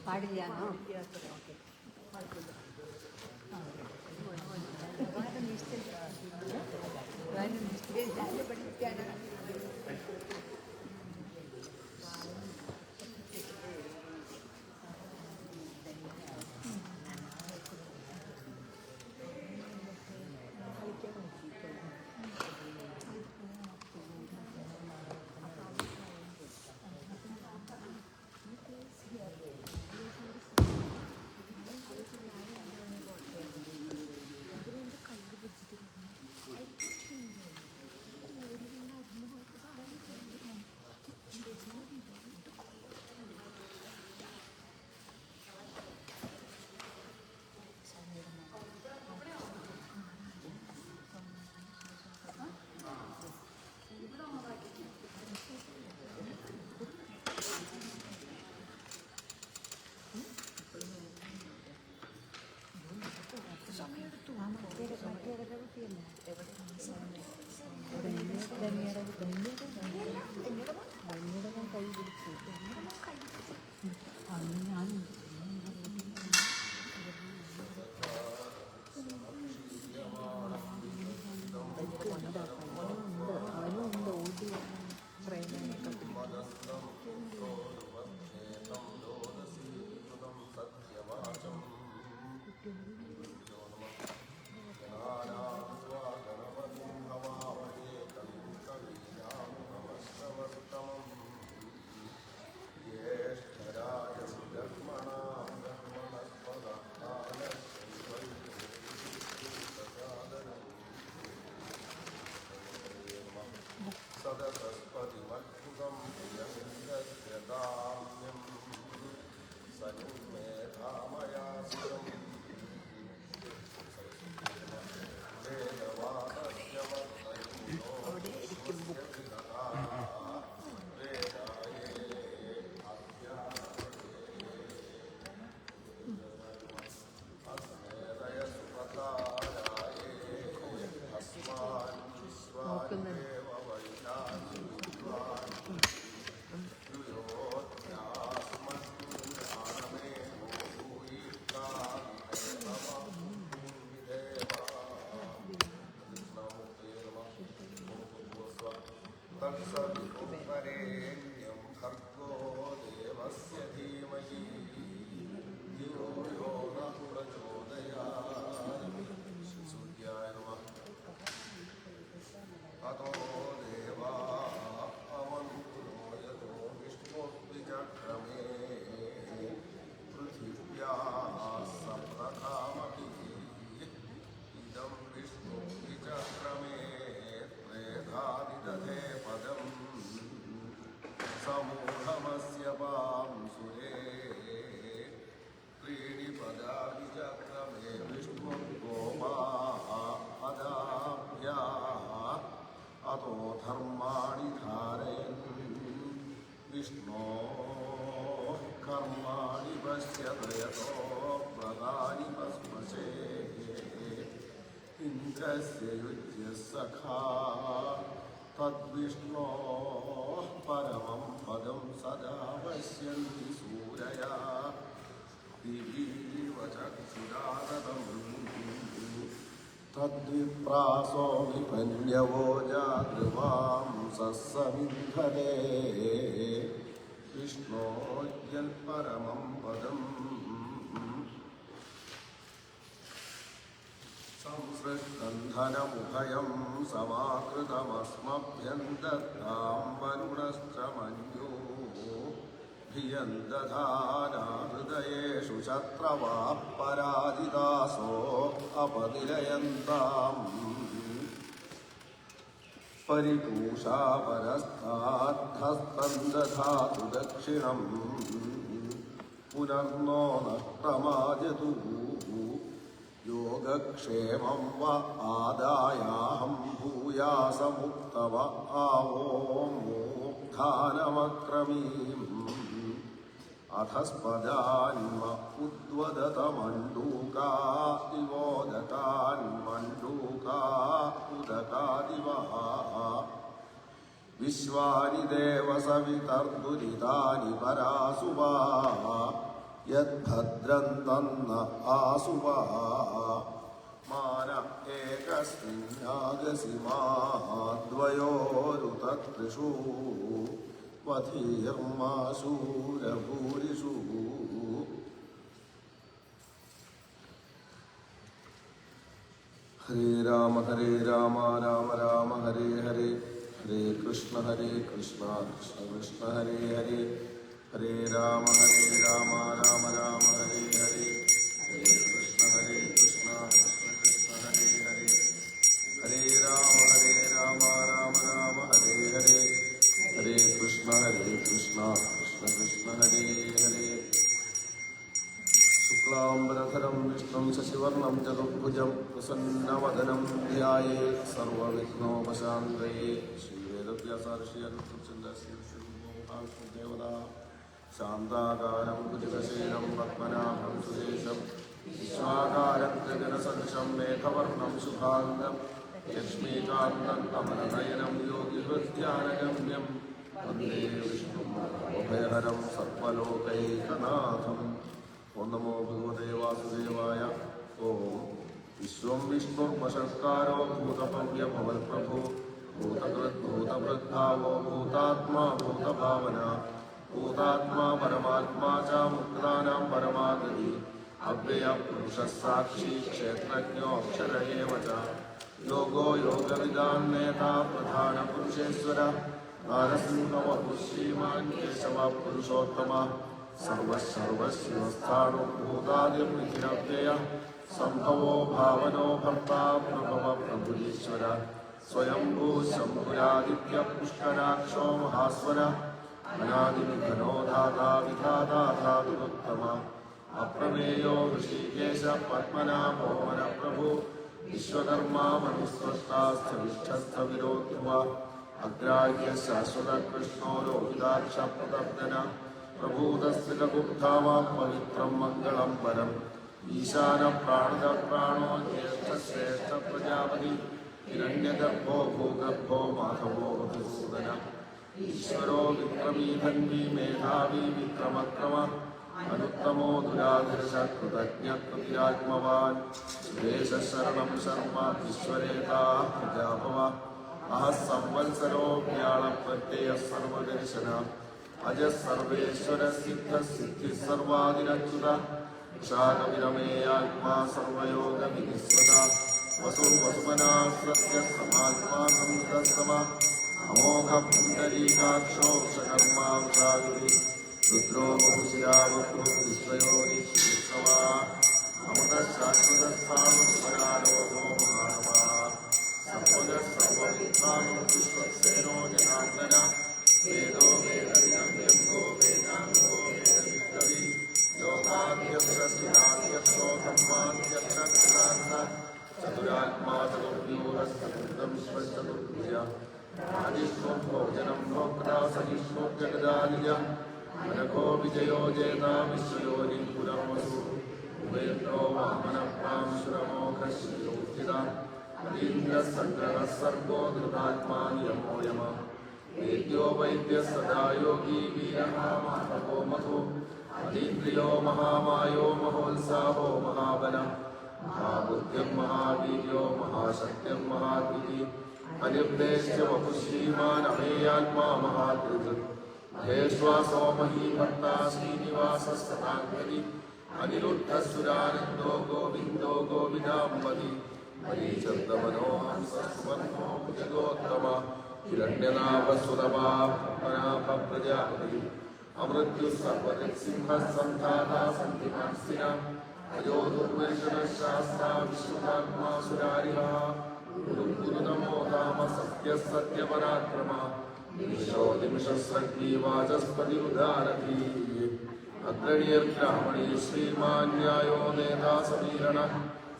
പാടില്ലാന്നോ? പഠിക്കാനാണ്. सखा तद्विष्णोः परमं पदं सदा पश्यन्ति सूरया दिवीव चक्षुरादतं तद्विप्रासो विपन्यवो जागृवांसः समिन्धते विष्णोर्यल्परमं पदम् संसृष्टन्धनमुभयं समाकृतमस्मभ्यन्तर्तां वरुणश्च मन्युः भियं दधाना हृदयेषु शत्रवाः पराजितासो अपनिलयन्ताम् परितोषा परस्ताद्धस्तं दधातु दक्षिणं पुनर्नो नष्टमाजतु योगक्षेमं व आदायाहं भूयासमुक्तव आवो मूर्धानमक्रमीम् अधस्पदान्म उद्वदतमण्डूका इवोदकान्मण्डूका उदकादिवः विश्वानि देव सवितर्दुरितानि परासुवाः യദ്ഭദ്രം തന്ന ആസുവാ മാന ഏകസ്മിന്നാഗസി മാദ്വയോരുതൃഷു വധീർമാശൂരഭൂരിഷു. ഹരേ രാമ രാമ രാമ ഹരേ ഹരേ, ഹരേ കൃഷ്ണ കൃഷ്ണ കൃഷ്ണ ഹരേ ഹരേ, ഹരേ രാമ രാമ രാമ ഹരേ ഹരേ, ഹരേ കൃഷ്ണ കൃഷ്ണ കൃഷ്ണ ഹരേ ഹരേ, ഹരേ രാമ രാമ രാമ ഹരേ ഹരേ, ഹരേ കൃഷ്ണ കൃഷ്ണ കൃഷ്ണ ഹരേ ഹരേ. ശുക്ലാംബരധരം വിഷ്ണും ശശിവർണം ചതുർഭുജം പ്രസന്നവദനം ധ്യായേത് സർവവിഘ്നോപശാന്തയേ. ശ്രീവേദവ്യാസാർഷിദേവതാ ശാന്താകാരം ഭുജഗശീലം പത്മനാഭം സുരേശം വിശ്വാകാരം ജഗനസദൃശം മേഘവർണം ശുഭാംഗം ലക്ഷ്മീകാന്തം കമലനയനം യോഗിഹൃദ്ധ്യാനഗമ്യം വന്ദേ വിഷ്ണും അഭയഹരം സർവലോകൈകനാഥം. ഓം നമോ ഭഗവതേ വാസുദേവായ. ഓം വിശ്വം വിഷ്ണുർവശത്കാരോ ഭൂതഭവ്യമവൽപ്രഭു ഭൂതകൃദ്ഭൂതഭൃദ്ഭാവോ ഭൂതാത്മാ ഭൂതഭാവന ഭൂതാത്മാ പരമാത്മാ ച മുക്താനാം പരമാഗതി അവ്യയപുരുഷഃ സാക്ഷി ക്ഷേത്രജ്ഞോ അക്ഷര ഏവ ച യോഗോ യോഗവിദാം നേതാ പ്രധാനപുരുഷേശ്വര നാരസിംഹവപുഃ ശ്രീമാൻ കേശവ പുരുഷോത്തമ സർവശിവസ്ഥാണു ഭൂതാദിർവിധിരവ്യയ സംഭവോ ഭാവനോ ഭർത്താ പ്രഭവ പ്രഭുരീശ്വര സ്വയംഭൂ ശംഭുരാദിത്യ പുഷ്കരാക്ഷോ മഹാസ്വര അനാദിവിഘ്നോ ധാതാ വിധാതാ ധാതുരുത്തമ അപ്രമേയോ ഋഷികേശ പത്മനാഭോ വനപ്രഭു വിശ്വകർമാ മനുസ്വഷ്ടാസ്ഥവിഷ്ഠസ്ഥവിരോധ്വ അഗ്രാഹ്യ ശാശ്വത കൃഷ്ണോ ലോഹിതാക്ഷ പ്രദർശന പ്രഭൂതസ്ഥിതഗുപ്താവാം പവിത്രം മംഗളം പരം ഈശാന പ്രാണത പ്രാണോ ജ്യേഷ്ഠശ്രേഷ്ഠ പ്രജാപതി ഹിരണ്യഗർഭോ ഭൂഗർഭോ മാധവോ മധുസൂദന ഈശ്വരോ വിക്രമീ ധന്വി മേധാവി വിക്രമക്രമ അനുത്തമോ ദുരാധർഷ കൃതജ്ഞകൃതിരാത്മവാൻ സുരേശരണം ശർമ്മ വിശ്വരേതാ പ്രജാഭവ അഹ സംവത്സരോ വ്യാളപ്രത്യയ സർവദർശന അജ സർവേശ്വര സിദ്ധ സിദ്ധി സർവാദിരച്യുത ക്ഷാകവിരമേയാത്മാ സർവയോഗ വിനിസ്വത വസു വസുമനാ സത്യ സമാത്മാ സംതസ്തമ അമോഘ പുണ്ടരീകാക്ഷോ ക്ഷകർമാ വൃഷാഗുരി രുദ്രോ ബഹുശിരാവക്രു വിശ്വയോനി ശ്രീസവാ അമൃത ശാശ്വത സാനുസ്മരാരോഗോ മഹാത്മാ സർവജ സർവവിദ്വാനോ വിശ്വസേനോ ജനാർദ്ദന വേദോ വേദവിരമ്യോ വേദാംഗോ വേദവിക്രവി ലോകാധ്യക്ഷോ ധർമാധ്യക്ഷ ചതുരാത്മാ ചതുർവ്യൂഹം ചതുർഭുജ ആദിഷ്ണോ ഭോജനം ഭോക്താ സഹിഷ്ണോ ജഗദാദിജ മനഘോ വിജയോ ജേതാ വിശ്വയോനി പുരമസു ഉപേന്ദ്രോ വാമനപ്രാംശുരമോഘശ്രീയോചിത ഹരീന്ദ്രസംഗ്രഹ സർഗോ ധൃതാത്മാ നിയമോ യമ വേദ്യോ വൈദ്യ സദാ യോഗി വീരഃ മാധവോ മധു അതീന്ദ്രിയോ മഹാമായോ മഹോത്സാഹോ മഹാബല മഹാബുദ്ധ്യം മഹാവീര്യോ മഹാശക്തിം മഹാദ്വിതി അനിർദ്ദേശ്യ വപുശ്രീമാൻ അമേയാത്മാ മഹാദൃത് മഹേശ്വാസോ മഹീഭർത്താ ശ്രീനിവാസ സദാംഗതി അനിരുദ്ധസുരാനന്ദോ ഗോവിന്ദോ ഗോവിദാംബതി മരീചന്ദമനോ ഹംസസ്വർണോ ഭുജഗോത്തമ ഹിരണ്യനാഭസുരഭാ പത്മനാഭ പ്രജാപതി അമൃത്യു സർവസിംഹ സന്ധാതാ സന്ധിമാൻസിന അജോ ദുർവേഷണ ശാസ്താ വിശ്വതാത്മാ സുരാരിഹ ഗുരുനമോ ധാമ സത്യ സത്യപരാക്രമ നിമിഷോ നിമിഷസ്രഗ്നി വാചസ്പതി ഉദാരധീ അഗ്രണീർബ്രാഹ്മണീ ശ്രീമാന്യായോ നേതാ സമീരണ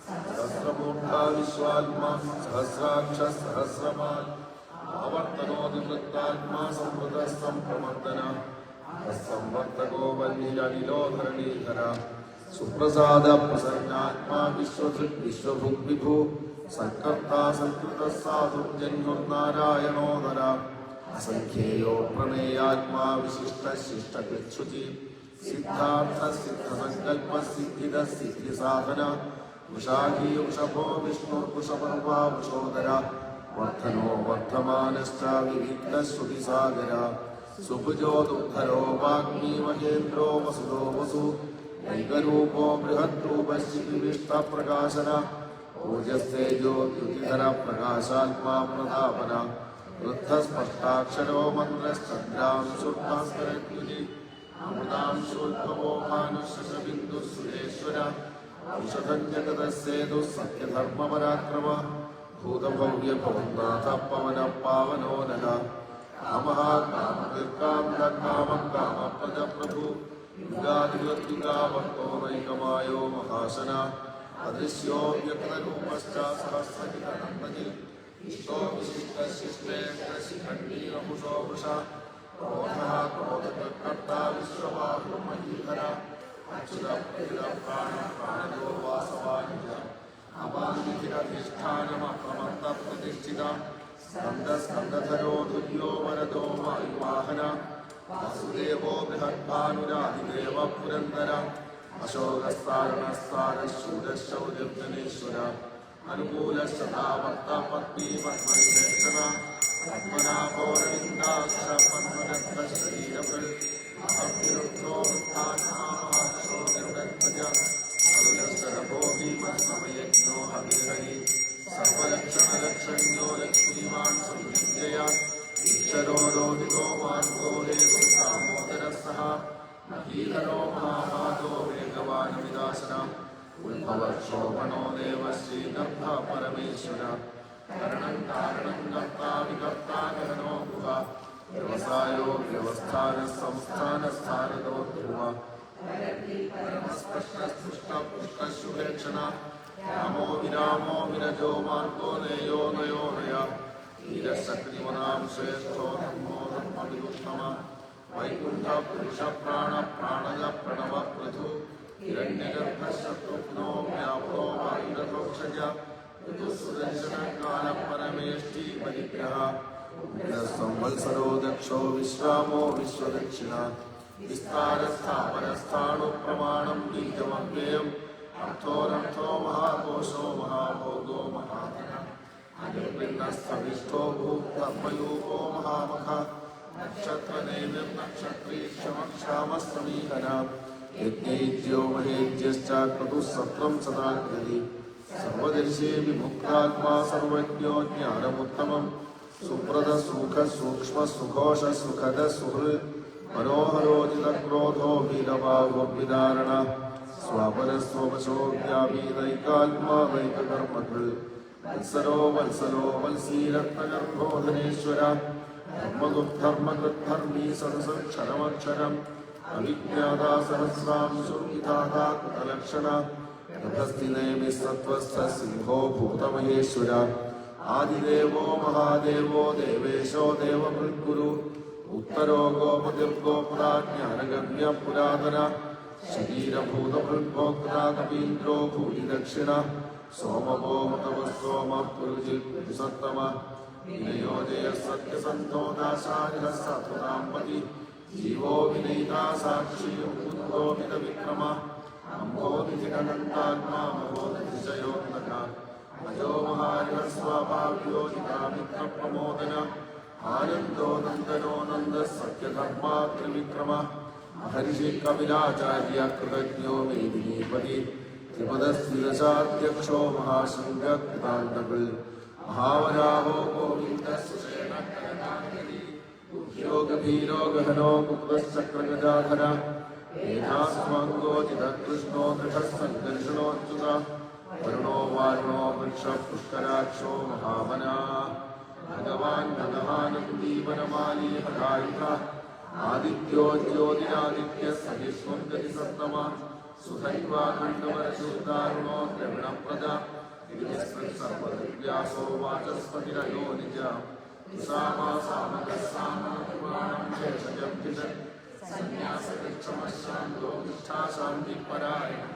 സഹസ്രമൂർധാ വിശ്വാത്മാ സഹസ്രാക്ഷ സഹസ്രമാൻ ആവർത്തനോദിവൃത്താത്മാ സംവൃത സംപ്രമർദ്ദന സംവർത്തകോ വന്യനിലോധരണീധര സുപ്രസാദ പ്രസന്നാത്മാ വിശ്വധൃക് വിശ്വഭുഗ് വിഭു സൽക്കർത്താ സൽകൃത സാധുർജന്യുർനാരായണോദര അസംഖ്യേയോ പ്രമേയാത്മാ വിശിഷ്ട ശിഷ്ടകൃച്ഛുചി सिद्धार्थ सिद्धसंकल्प सिद्धिद सिद्धिसाधन वृषाही वृषभो विष्णुर्वृषपर्वा वृषोदर वर्धनो वर्धमानश्च विविक्तश्रुतिसागर सुभुजो दुग्धरो वाग्मी महेन्द्रो वसुदो वसु ऐकरूपो बृहद्रूपश्चिविष्टप्रकाशन ओजस्तेजो द्युतिधर प्रकाशात्मा प्रतापन वृद्धस्पष्टाक्षरो मन्त्रश्चन्द्रांशुर्भास्करद्युति अमृतांशोद्भवो भानुशशबिन्दुः औषधञ्जगतस्येदुः सत्यधर्मपराक्रम भूतभव्यभवन्नाथ पवनः पावनो नः कामः कामप्रदप्रभु युगाधिगद्युगावर्तो नैकमायो महासन अदृश्यो व्यक्तरूपश्च सहस्रजितनन्दजित् इष्टो विशिष्टशिष्टेन्द्रशिखण्डीरपुषो वृषा क्रोधः क्रोधकर्ता विश्वबाहुर्महीधर अच्युतप्राणप्राणदो वासवायुज अवाङ्गिधिरधिष्ठानमप्रमत्तप्रतिष्ठिता स्कन्दस्कन्दधरो धुर्यो वरदो वायुवाहन वासुदेवो बृहद्भानुरादिदेव पुरन्दर अशोकस्तारणस्तारशूरशौर्यजनेश्वर अनुकूलशतावर्तपत्नीपद्मविशेषण पद्मनाभोरविन्दाक्षपद्मनग्नशरीरभृ अहर्निरुद्धो वृद्धात्मामहाक्षो निर्गत्पज अरुणस्तरभो भीमस्मयज्ञो हविर्हरि सर्वलक्षणलक्षण्यो लक्ष्मीवान् संविद्यया ईश्वरो रोहितो मार्गो हेतु दामोदरः सः महीधरो महामातो वेगवान् विदासन उद्भवक्षोभनो देव श्रीगर्भ परमेश्वर करणं कारणं कर्ता विकर्ता गहनो गुह व्यवसायो व्यवस्थानः संस्थानस्थानदो ध्रुव परमस्पष्टस्पृष्टपुष्टशुभेक्षण रामो विरामो विरजो मार्गो नेयो नयो नय वीरशक्तिमनां श्रेष्ठो धर्मो धर्मविदुत्तम वैकुण्ठ पुरुष प्राण प्राणज प्रणव पृथु हिरण्यगर्भशत्रुघ्नो व्यापो वायुरथोक्षज ऋतुसुदर्शनकाल परमेष्टि परिग्रह संवत्सरो दक्षो विश्रामो विश्वदक्षिणा विस्तारस्थापनस्थाणु प्रमाणं बीजमव्ययम् अर्थोरर्थो महाकोशो महाभोगो महाधन अनिर्विण्णस्थविष्ठो भूतमयूपो महामख नक्षत्रदेवीं नक्षत्री क्षमक्षामस्तमीहन यज्ञैज्यो महेज्यश्च क्रतुः सत्रं सदा कृति सर्वदर्शे विमुक्तात्मा सर्वज्ञो ज्ञानमुत्तमम् सुप्रदसुखसूक्ष्मसुघोषसुखदसुहृत् मनोहरोजितक्रोधो वीरबाहुर्विदारण स्वापरस्ववशो व्यापीदैकात्मा वैककर्मकृत् वत्सरो वत्सरो वल्सीरत्नगर्भो धनेश्वर धर्मकृद्धर्मी सदसक्षरमक्षरम् अविज्ञाता सहस्रांशुर्विधाता कृतलक्षण तपस्तिनेमिः सत्त्वस्थः सिंहो भूतमहेश्वर आदिदेवो महादेवो देवेशो देवभृद्गुरु उत्तरो गोपतिर्गोप्ता ज्ञानगम्य पुरातन शरीरभूतभृद्भोक्ता कपीन्द्रो भूरि दक्षिण सोमभो मतवस्तोमपुरुजित्सत्तम विनयोजय सत्यसन्तो दासारिः सत्वताम्पति जीवो विनयिता साक्षी उद्भोवितविक्रम अम्भोनिधिगणन्तात्मा महोदधिशयोत्तक अजो महारिः स्वाभाव्यो हितामित्रप्रमोदन आनन्दो नन्दनो नन्दः सत्यधर्मा त्रिविक्रम महर्षि कपिलाचार्य कृतज्ञो मेदिनीपति त्रिपदस्विदशाध्यक्षो महाशृङ्गकृतान्तकृ महावराहो गोविन्दस्सेनकरणाङ्गली योगभीरो गहनो मुक्तश्चक्रगजाधर मेधास्वाङ्गोचितकृष्णो दृढस्सङ्कर्षणोच्युत वरुणो वारुणो वृक्षपुष्कराक्षो महावना भगवान् भगवानकुलीवनमाली हठायुध आदित्यो ज्योतिरादित्यः सहिष्णुं गतिसत्तमा सुधैवाखण्डवरशुद्धारुणो द्रविणप्रजा सर्वव्यासो वाचस्पतिरयो निज सामकस्सामपुराणं शेषजं भिषत् सन्न्यासगच्छमशान्तो निष्ठाशान्तिपरायणः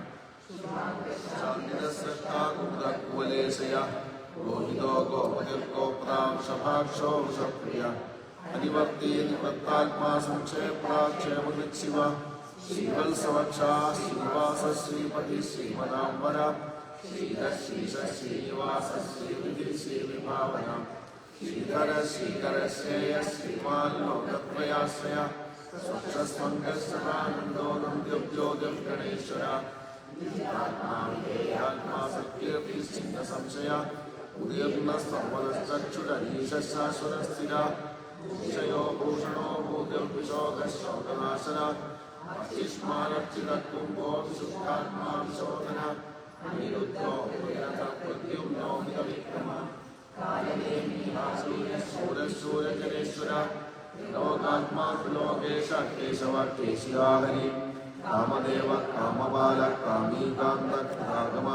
शान्तिरस्रष्टा कुमुदकुवलेशय गोहितो गोपतिर्गोप्तां शभाक्षो वृषप्रिय अनिवर्ती निवृत्तात्मा संक्षेप्राक्षेमकृच्छिव श्रीवत्सवक्षा श्रीवास श्रीपति श्रीमदाम्बर श्रीधीश श्रीनिवास श्रीविधि श्रीविभावना श्रीधर श्रीकर श्रेय श्रीमान लोकत्रयाश्रय स्वच्छस्मङ्गस्सदानन्दो नन्द्योद्योगं गणेश्वर आत्मा सत्कीर्ति सिंह संशय उदयर्न सर्वदश्चक्षुरनीशशाश्वतस्थिरा विषयो भूषणो भूतिर्विशोकशोकनाशन अस्तिष्मानर्चितकुम्भो विशुद्धात्मा विशोधन अनिरुद्धो प्रद्युम्नो विक्रम सूरशूरजनेश्वर लोकात्मा लोकेश केशव केशिया हरि कामदेव कामबाल कामीकान्त कृतागम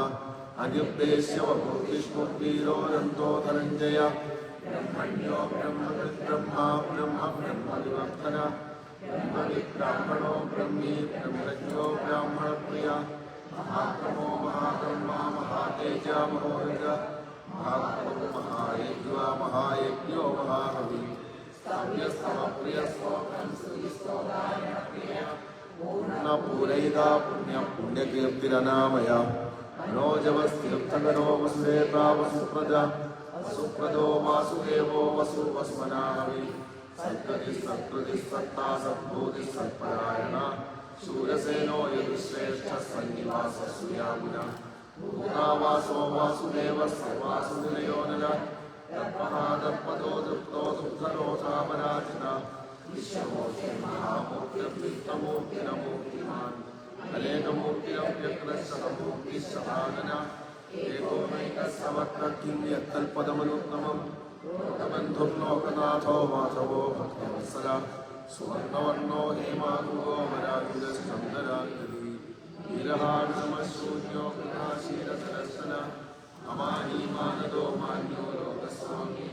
अनिर्देश्य वपुर्विष्णुर्वीरो धनञ्जय ब्रह्मण्यो ब्रह्मकृद्ब्रह्मा ब्रह्म ब्रह्मविवर्धन ब्रह्मविब्राह्मणो ब्रह्मी ब्रह्मज्ञो ब्राह्मणप्रिय महाक्रमो महाकर्मा महातेज महोरज महाक्रमो महायज्ञ महायज्ञो महाहवि पूरयिता पुण्य पुण्यकीर्तिरनामय मनोजवस्तीर्थकरो वसुदेता वसुप्रजा वसुप्रदो वासुदेवो वसुवस्मनाहवि सत्कृति सत्ता सद्बोधि सत्परायण शूरसेनो यदुश्रेष्ठ सन्निवास सुयामुना भूतावासो वासुदेव सर्वासुनिलयो नर तत्पहादपदो दृप्तो दुःखरोधामराजिना विश्वमूर्ति महामूर्तिर्वित्तमूर्तिरमूर्तिमान् अनेकमूर्तिरव्यग्रशतमूर्तिसहागन एकोनैकसवक्र किं यत्कल्पदमनुत्तमम् लोकबन्धुर्लोकनाथो माधवो भक्तवत्सला सुवर्णवर्णो हेमाङ्गो वरायुधश्चन्द्राङ्गली वीरहार्षमशून्यो कृताशीलसरसन अमानी मानदो मान्यो लोकस्वामी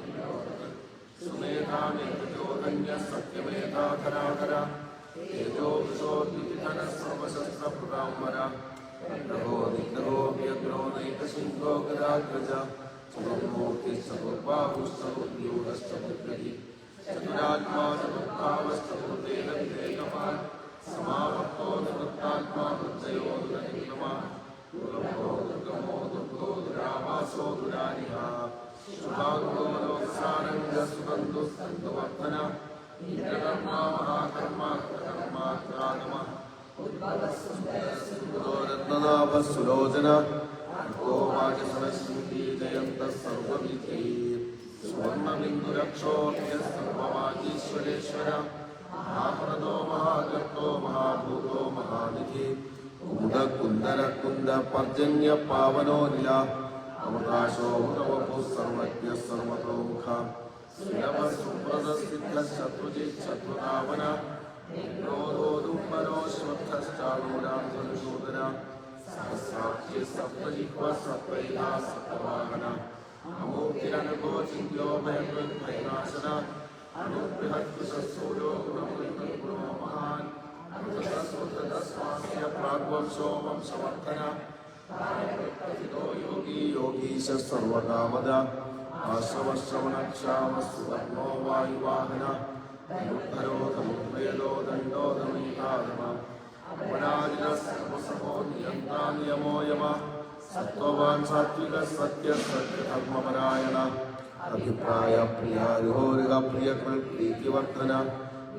सुमेधामेतोधन्यः सत्यमेधाधराधर तेजो विशोद्विधिधन सर्वशस्त्रपुराम्बर विग्रहो निग्रहो व्यग्रो नैकसिंहो गदाग्रज चतुर्मूर्तिश्चतुर्बाहुश्चतुर्व्यूढश्च विग्रही चतुरात्मा चतुर्भावश्चतुर्वेदविवेकवान् समावर्तो निवृत्तात्मा हृदयो दुरनिर्गमा दुर्लभो दुर्गमो दुर्गो दुरावासो दुरारिहा शुभांगो लोकसारङ्गसुगन्धुस्तन्दुवर्धन इन्द्रकर्मा महाकर्मा कृतकर्मा कृतागम रत्ननाभसुलोचन अर्को वाचसरस्वती जयन्तः सर्वविधि स्वर्णबिन्दुरक्षोभ्यः सर्ववागीश्वरेश्वर महाप्रदो महागर्तो महाभूतो महानिधि कुन्द कुन्दर कुन्द पर्जन्य पावनो लीला अवकाशो मुदवपुः सर्वज्ञः सर्वतोमुख सुलभ सुप्रद सिद्ध शत्रुजित् शत्रुतावन निरोधो दुम्बरो श्वत्थश्चारूढाधनुषोदन सहस्राक्षी सप्तजिह्वा सप्तैधा सप्तवाहन अमूर्तिरनगो चिन्त्यो भयकृद्भयनाशन अनुबृहत्कृशस्सूर्यो गुणमृतगुणो महान् अमृतस्वतस्वास्य प्राग्वंशो वंशवर्धन योगी योगीश सर्वकामद आश्रमश्रवणक्षामस्तुवर्णो वायुवाहन धनुर्धरो धनुर्वेदो दण्डो दमयिताधम अपराजिनः सर्वसमो नियन्ता नियमो यमः सत्त्ववान् सात्विकः सत्यः सत्यधर्मपरायण अभिप्राय प्रियारिहोरिग प्रियकृत्प्रीतिवर्धन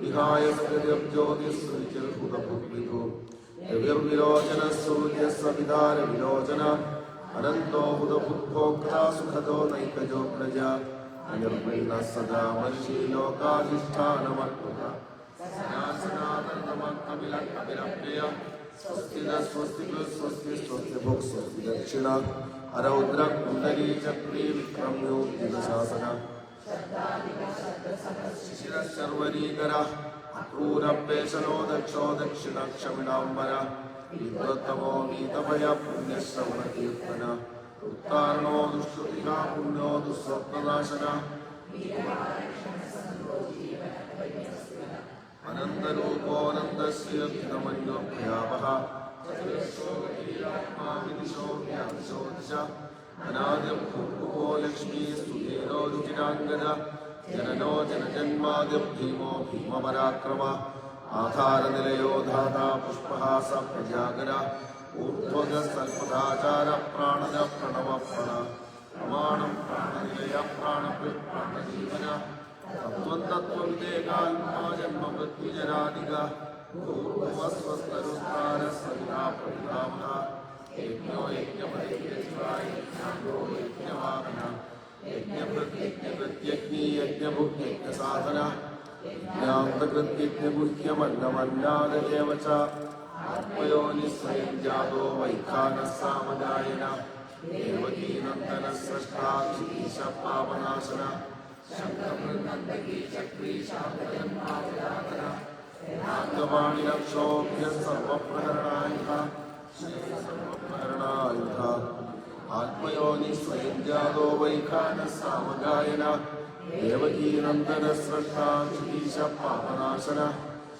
विहाय स्मृतिर्ज्योतिस्मृतिर्हुतभुग्विभु रविर्विलोचनः सूर्यस्य विदारविलोचन अनन्तो हुतभुग्भोक्ता सुखदो नैकजो प्रजा अनिर्मलिनः सदा मर्षि लोकाधिष्ठानमर्पुत सनातनमर्कविलकविलप्रिय स्वस्ति न स्वस्ति स्वस्ति स्वस्ति भुक् स्वस्ति दक्षिण अरौद्र कुण्डली चक्री विक्रम्यो दिवशासन शिशिरशर्वरीकर अक्रूरपेशनो दक्षो दक्षिणक्षमिणाम्बर विद्वत्तमो वीतभय पुण्यश्रवणकीर्तन उत्तारणो दुष्कृतिका पुण्यो दुःस्वप्ननाशन अनन्तरूपोऽनन्तश्रीरभितमन्यो भयावः अनादिर्भुवो लक्ष्मीस्तुतेनो रुचिराङ्गद जननो जनजन्मादिर्भीमो भीमपराक्रम ആധാരനിലയോ ധാതാ പുഷ്പഹാസ പ്രജാകര ഊർധ്വഗസൽപദാചാര പ്രാണന പ്രണവപ്രണ പ്രമാണം പ്രാണനിലയ പ്രാണപ്രാണജീവന തത്വം തത്വവിദേകാത്മാ ജന്മമൃത്യുജരാധിക പൂർവസ്വസ്തരുസ്താര സവിതാ പ്രതിഭാവ യജ്ഞോ യജ്ഞപതിജ്ഞോ യജ്ഞവാഹന യജ്ഞഭൃത്യജ്ഞ യജ്ഞഭുജ്ഞസാധന യജ്ഞാന്തകൃത്യജ്ഞഗുഹ്യമന്നമന്നാദേവ ച ആത്മയോനി സ്വയം ജാതോ വൈഖാനഃ സാമഗായന ദേവകീനന്ദന സൃഷ്ടാക്ഷീശ പാപനാശന ശംഖമൃന്ദകീ ചക്രീ ശാന്തജന്മാജനാഥന നാഗവാണിരക്ഷോഭ്യ സർവപ്രഹരണായുധ സർവപ്രഹരണായുധ ആത്മയോനി സ്വയം ജാതോ വൈഖാനഃ സാമഗായന ദേവകീനന്ദന സൃഷ്ടാക്ഷീശ പാപനാശന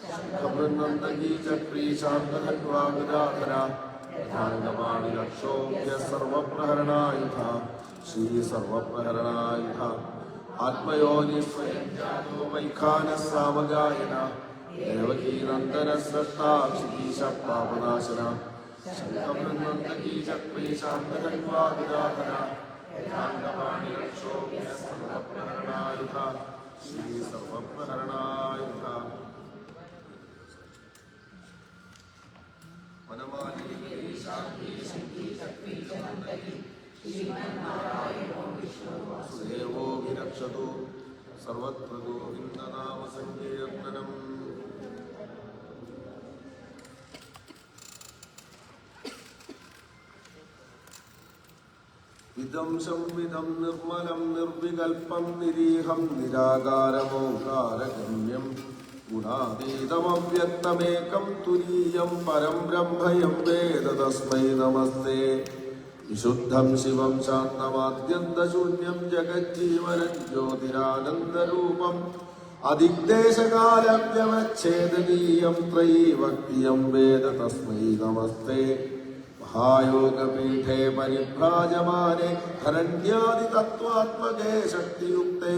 ശംഖമൃന്ദകീ ചക്രീ ശാന്തജന്മാജനാഥന നാഗവാണിരക്ഷോഭ്യ സർവപ്രഹരണായുധ ശ്രീ സർവപ്രഹരണായുധ ആത്മയോനി സ്വയം ജാതോ വൈഖാനഃ സാമഗായന ദേവകീനന്ദന സൃഷ്ടാക്ഷീശ പാപനാശന ശംഖമൃന്ദകീ ചക്രീ ശാന്തജന്മാജനാഥന നാഗവാണിരക്ഷോഭ്യ സർവപ്രഹരണായുധ ശ്രീ സർവപ്രഹരണായുധ സുദേവോ വിരക്ഷതു സർവത്ര ഗോവിന്ദനാമ സങ്കീർത്തനം. ഇദം സംവിദം നിർമ്മലം നിർവികൽപം നിരീഹം നിരാകാരമോകാരഗമ്യം ഗുണാതീതമവ്യക്തമേകം തുരീയം പരം ബ്രഹ്മയം വേദ തസ്മൈ നമസ്തേ. വിശുദ്ധം ശിവം ശാന്തമാദ്യന്തശൂന്യം ജഗജ്ജീവനം ജ്യോതിരാനന്ദരൂപം അതിഗ്ദേശകാലവ്യവച്ഛേദനീയം ത്രയീവക്തിയം വേദ തസ്മൈ നമസ്തേ. മഹായോഗപീഠേ പരിഭ്രാജമാനെ ധരണ്യാദിതത്വാത്മകേ ശക്തിയുക്തേ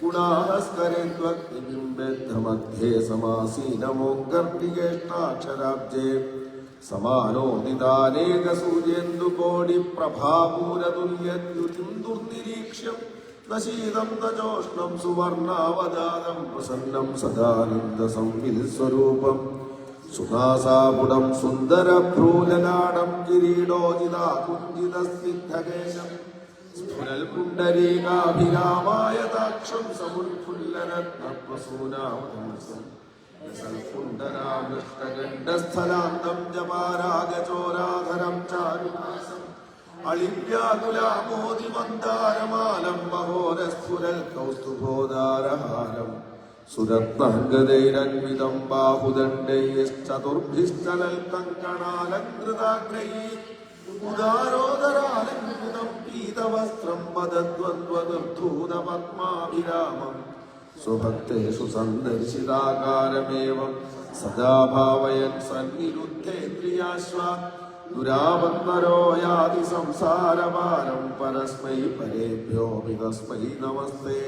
ഗുണാഹസ്കരേത്വക്തിബിംബേദ്ധമധ്യേ സമാസീനമോങ്കർണികേഷ്ടാക്ഷരാബ്ജേ സമാനോദിതാനേകസൂര്യേന്ദുകോടിപ്രഭാപൂരതുല്യദ്യുതിം ദുർനിരീക്ഷ്യം ന ശീതം ന ചോഷ്ണം സുവർണാവതാരം പ്രസന്നം സദാനന്ദസംവിൽസ്വരൂപം സുനാസാപുടം സുന്ദരഭ്രൂലലാടം കിരീടോജിതാകുഞ്ചിതസ്നിഗ്ധകേശം സ്ഫുരൽപുണ്ഡരീകാഭിരാമായതാക്ഷം സമുൽഫുല്ലരത്നപ്രസൂനാവതംസം ണ്ടസ്ഥലാന്തം ജപാരാഗചോരാധരം ചാരുമാസം അളിവ്യാകുലാമോദിമന്ദാരമാലം മഹോരസ്ഫുരൽ കൗസ്തുഭോദാരഹാരം സുരത്നഗതൈരന്വിതം ബാഹുദണ്ഡൈശ്ചതുർഭിശ്ചലൽ കങ്കണാലങ്കൃതാഗ്രൈ ഉദാരോദരാലങ്കൃതം പീതവസ്ത്രം പദദ്വന്ദ്വനിർധൂതപത്മാഭിരാമം സ്വഭക്തേഷു സന്ദർശിതാകാരമേവം സദാ ഭാവയൻ സന്നിരുദ്ധേന്ദ്രിയാശ്വ ദുരാവന്നരോ യാതി സംസാരഭാരം പരസ്മൈ പരേഭ്യോऽപി തസ്മൈ നമസ്തേ.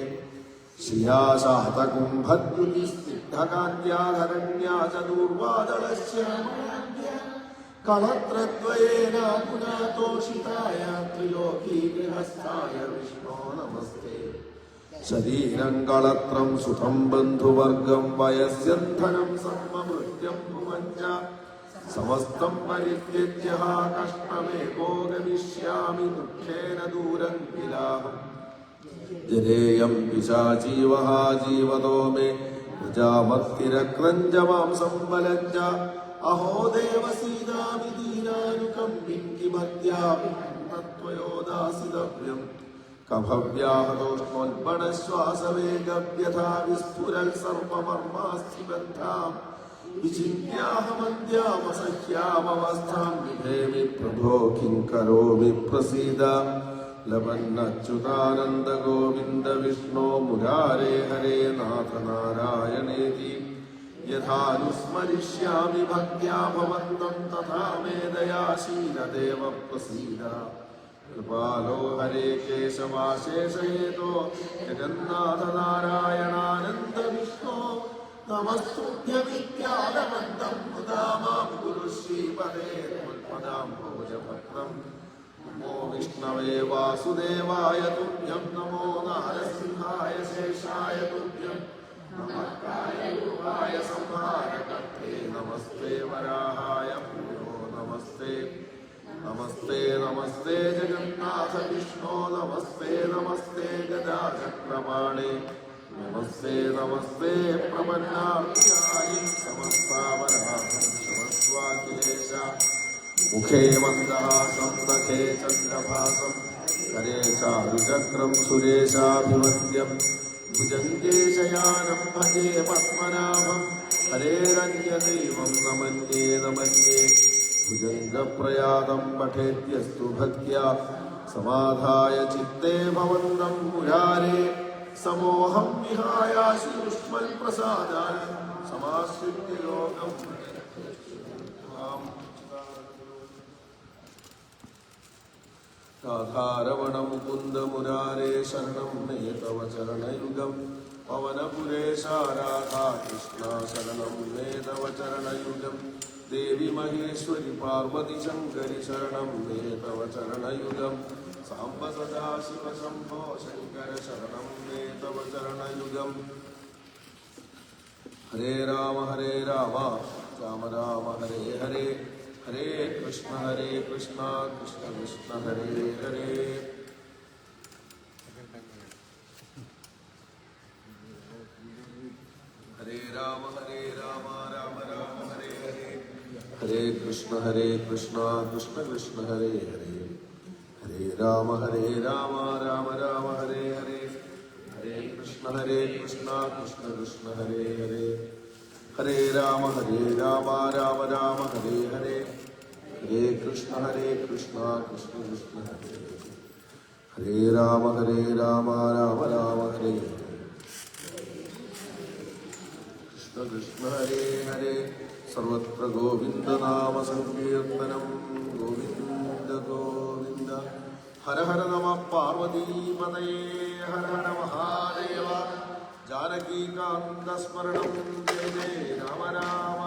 ശ്രിയാശാതകുംഭദ്യുതിസ്നിഗ്ധകാന്ത്യാധരണ്യാ ചതുർവാദളശ്യാമളാന്ത്യ കളത്രദ്വയേന പുനാതോഷിതായ ത്രിലോകീഗൃഹസ്ഥായ വിഷ്ണോ നമസ്തേ. ശരീരം കളത്രം സുഖം ബന്ധുവർഗം വയസ്യന്ധനം സർവമൃത്യം ഭുവഞ്ച സമസ്തം പരിത്യജ്യ കഷ്ടമേകോ ഗമിഷ്യാമി ദുഃഖേന ദൂരം കിലാഹം. ജരേയം പിശാചീവ ജീവതോ മേ പ്രജാമത്തിരക്രഞ്ചമാം സംബലഞ്ച അഹോ ദേവസീതാമി ദീനാനുകമ്പിം കിമദ്യാപി തത്വയോദാസിതവ്യം. കഭവ്യാഹതോഷ്മോൽപണശ്വാസവേഗവ്യഥാ വിസ്ഫുരൽ സർവമർമാസ്ഥിബദ്ധാം വിചിന്യാഹമദ്യാമസഹ്യാമവസ്ഥാം വിഭേമി പ്രഭോ കിം കരോമി പ്രസീദ. ലവന്നച്യുതാനന്ദ ഗോവിന്ദ വിഷ്ണോ മുരാരേ ഹരേ നാഥ നാരായണേതി യഥാനുസ്മരിഷ്യാമി ഭക്ത്യാ ഭവന്തം തഥാ മേ ദയാശീലദേവ പ്രസീദ. കൃപാലോ ഹരേ കേശവാശേഷയേതോ ജഗന്നാഥ നാരായണാനന്ദ വിഷ്ണോ നമ നമസ്തുഭ്യമിത്യാദമന്തം മുദാമാം ഗുരു ശ്രീപദേ ത്വൽപദാം ഭോജഭക്തം. നമോ വിഷ്ണവേ വാസുദേവായ തുഭ്യം നമോ നാരസിംഹായ ശേഷായ തുഭ്യം നമഃ കായരൂപായ സംഹാരകർത്തേ നമസ്തേ വരാഹായ ഭൂയോ നമസ്തേ. നമസ്തേ നമസ്തേ ജഗന്നാഥ വിഷ്ണോ നമസ്തേ നമസ്തേ ഗദാചക്രപാണേ നമസ്തേ നമസ്തേ പ്രപന്നാർത്തിയായി സമസ്താവരാഹം ശമസ്വാഖിലേശ. മുഖേ മന്ദഹാസം നഖേ ചന്ദ്രഭാസം കരേ ചാരുചക്രം സുരേശാഭിമന്യം ഭുജംഗേ ശയാനം ഭജേ പത്മനാഭം ഹരേരന്യദൈവം നമന്യേ നമന്യേ. ഭുജംഗപ്രയാതം പഠേത്യസ്തു ഭക്ത്യാ സമാധായ ചിത്തേ ഭവന്തം മുരാരേ. സമോഹം വിഹായ ശ്രീയുഷ്മൽ പ്രസാദാൻ സമാശ്രിത്യ യോഗം. രാധാരമണ മുകുന്ദ മുരാരേ ശരണം മേ തവ ചരണയുഗം. പവനപുരേശ രാധാ കൃഷ്ണ ശരണം മേ തവ ചരണയുഗം. ദേവി മഹേശ്വരി പാർവതി ശങ്കരി ശരണം മേ തവ ചരണയുഗം. സാംബ സദാശിവ ശംഭോ ശങ്കര ശരണം മേ തവ ചരണയുഗം. ഹരേ രാമ രാമ രാമ ഹരേ ഹരേ. ഹരേ കൃഷ്ണ കൃഷ്ണ കൃഷ്ണ ഹരേ ഹരേ. ഹരേ രാമ രാമ രാമ ഹരേ ഹരേ. ഹരേ കൃഷ്ണ കൃഷ്ണ കൃഷ്ണ ഹരേ ഹരേ. ഹരേ രാമ രാമ രാമ ഹരേ ഹരേ. ഹരേ കൃഷ്ണ കൃഷ്ണ കൃഷ്ണ ഹരേ ഹരേ. ഹരേ രാമ രാമ രാമ ഹരേ ഹരേ. ഹരേ കൃഷ്ണ കൃഷ്ണ കൃഷ്ണ ഹരേ ഹരേ. ഹരേ രാമ രാമ രാമ ഹരേ ഹരേ. കൃഷ്ണ കൃഷ്ണ ഹരേ ഹരേ. സർവത്ര ഗോവിന്ദ നാമ സങ്കീർത്തനം. ഗോവിന്ദ ഗോവിന്ദ. ഹര ഹര നമ പാർവതീപതയേ. ഹര ഹര മഹാദേവ. ജാനകീകാന്തസ്മരണം ജയ ജയ രാമ രാമ.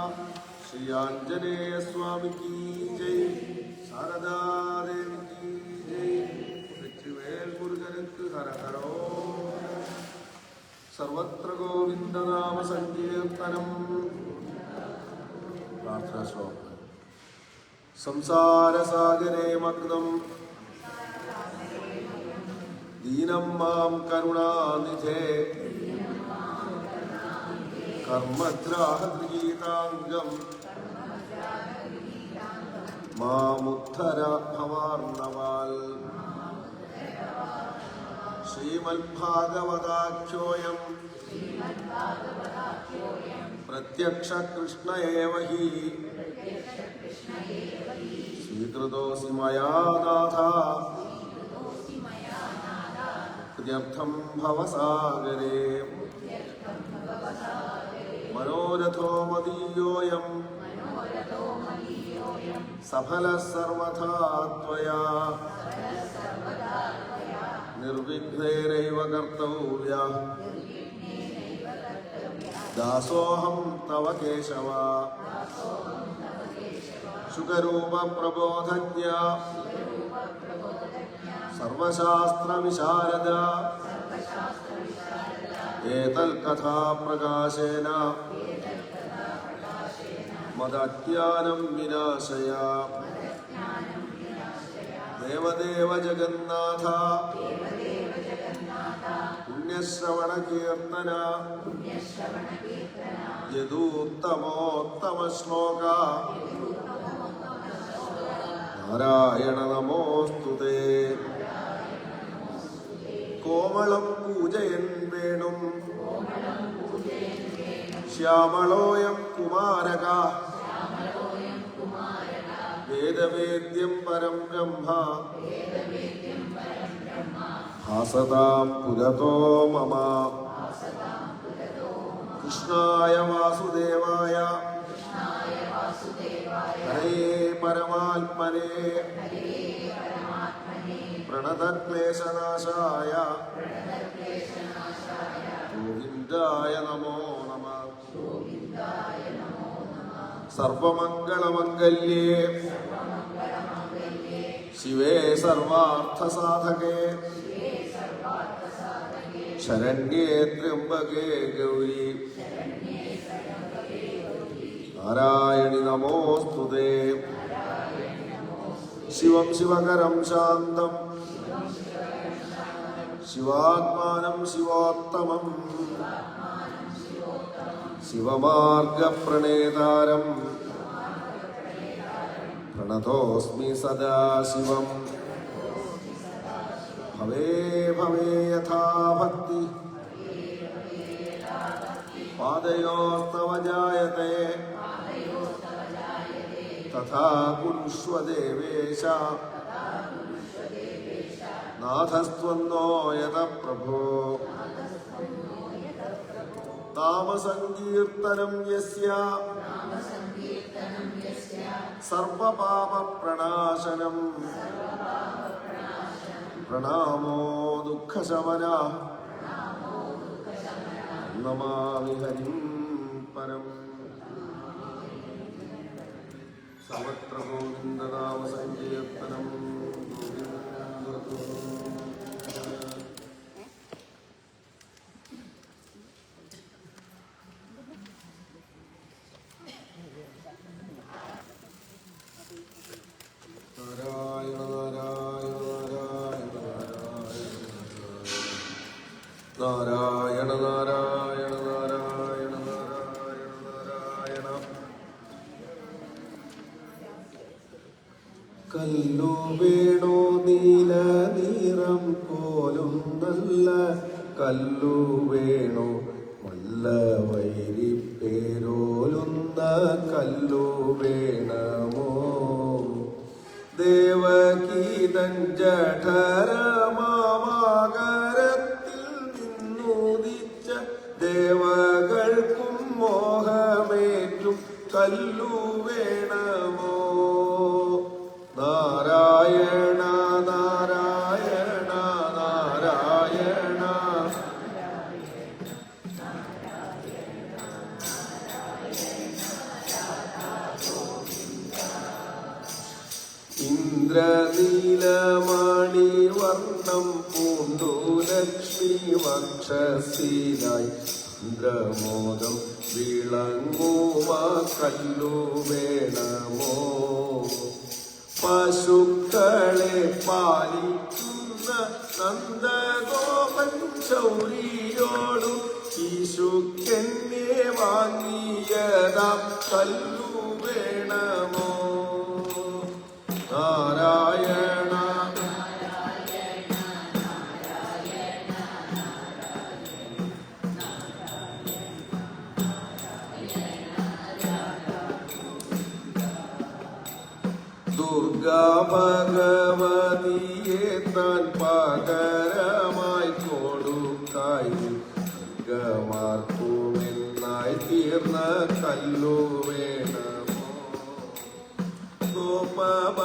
ശ്രീ ആഞ്ജനേയ സ്വാമിക്ക് ജയ്. ശാരദാദേവിക്ക് ജയ്. വെற்றிவேல் മുരുകനുക്ക് ഹര ഹരോ. സർവത്ര ഗോവിന്ദ നാമ സങ്കീർത്തനം. പ്രാർത്ഥനാ ശ്ലോകം. സംസാരസാഗരേ മഗ്നം ദീനം മാം കരുണാനിധേ. കർമ്മഗ്രാഹഗീതാംഗം മാമുദ്ധര ഭവാർണവാൽ. ശ്രീമദ്ഭാഗവതാഖ്യോയം പ്രത്യക്ഷ കൃഷ്ണ ഏവ ഹി സ്വീകൃതോസി മയാ നാഥ. മുക്ത്യർത്ഥം ഭവസാഗരേ. മനോരഥോ മദീയോയം സഫലഃ സർവഥാ ത്വയാ. നിർവിഘ്നേനൈവ കർത്തവ്യഃ ദാസോഹം തവ കേശവ. ശുകരൂപ പ്രബോധജ്ഞ സർവശാസ്ത്ര വിശാരദ. ഏതൽ കഥാ പ്രകാശേന മദജ്ഞാനം വിനാശയ. ദേവദേവ ജഗന്നാഥ പുണ്യശ്രവണ കീർത്തന. യദൂത്തമോത്തമ ശ്ലോക. നാരായണ നമോസ്തുതേ. കോമളം പൂജയൻ വേണും ശ്യാമളോയം കുമാരക. വേദവേദ്യം പരം ബ്രഹ്മ ഭാസതാം പുരതോ മമ. കൃഷ്ണായ വാസുദേവായ ഹരേ പരമാത്മനേ പ്രണതക്ലേശനാശായ ഗോവിന്ദായ നമോ നമഃ. സർവമംഗളമംഗല്യേ ശിവേ സർവാർത്ഥസാധകേ ശരണ്യേ ത്ര്യംബകേ ഗൗരി നാരായണി നമോസ്തുതേ. ശിവം ശിവകരം ശാന്തം ശിവാത്മാനം ശിവോത്തമം ശിവമാർഗപ്രണേതാരം പ്രണതോസ്മി സദാശിവം. ഭവേ ഭവേ യഥാ ഭക്തി പാദയോസ്തവ ജായതേ തഥാ കുരുഷ്വ ദേവേശ നാഥസ്ത്വന്നോ യത പ്രഭോ. നാമസങ്കീർത്തനം യസ്യ സർവപാപപ്രണാശനം പ്രണാമോ ദുഃഖശമനഃ നമാമി ഹരിം പരം. സർവത്ര ഗോവിന്ദനാമസങ്കീർത്തനം. നാരായണ നാരായണ നാരായണ നാരായണ നാരായണ. കല്ലു വേണോ നീല നിറം പോലും നല്ല കല്ലു വേണോ വല്ല വൈരി പേരോലുന്ന കല്ലു വേണമോ ദേവകീതൻ ജഠരമാകരത്തിൽ നിന്നുദിച്ച ദേവകൾക്കും മോഹമേറ്റും കല്ലു വേണമോ നാരായണ നാരായണ നാരായണ. ഇന്ദ്രനീലമണി വർണ്ണം പൂണ്ടു ലക്ഷ്മി വക്ഷശീലായി ഇന്ദ്രമോദം വിളങ്ങുമ കല്ലു വേണമോ പശുക്കളെ പാലിക്കുന്ന നന്ദഗോപൻ ശൗരിയോടു ശിശുക്കെന്നെ വാങ്ങിയതാം കല്ലു വേണമോ നാരായണ. ദുർഗാ ഭഗവതിയെ താൻ പകരമായി കൊടുക്കായി ഗമാർക്കുമെന്നായി തീർന്ന കല്ലു വേണമോ ഗോപബാലന്മാരാം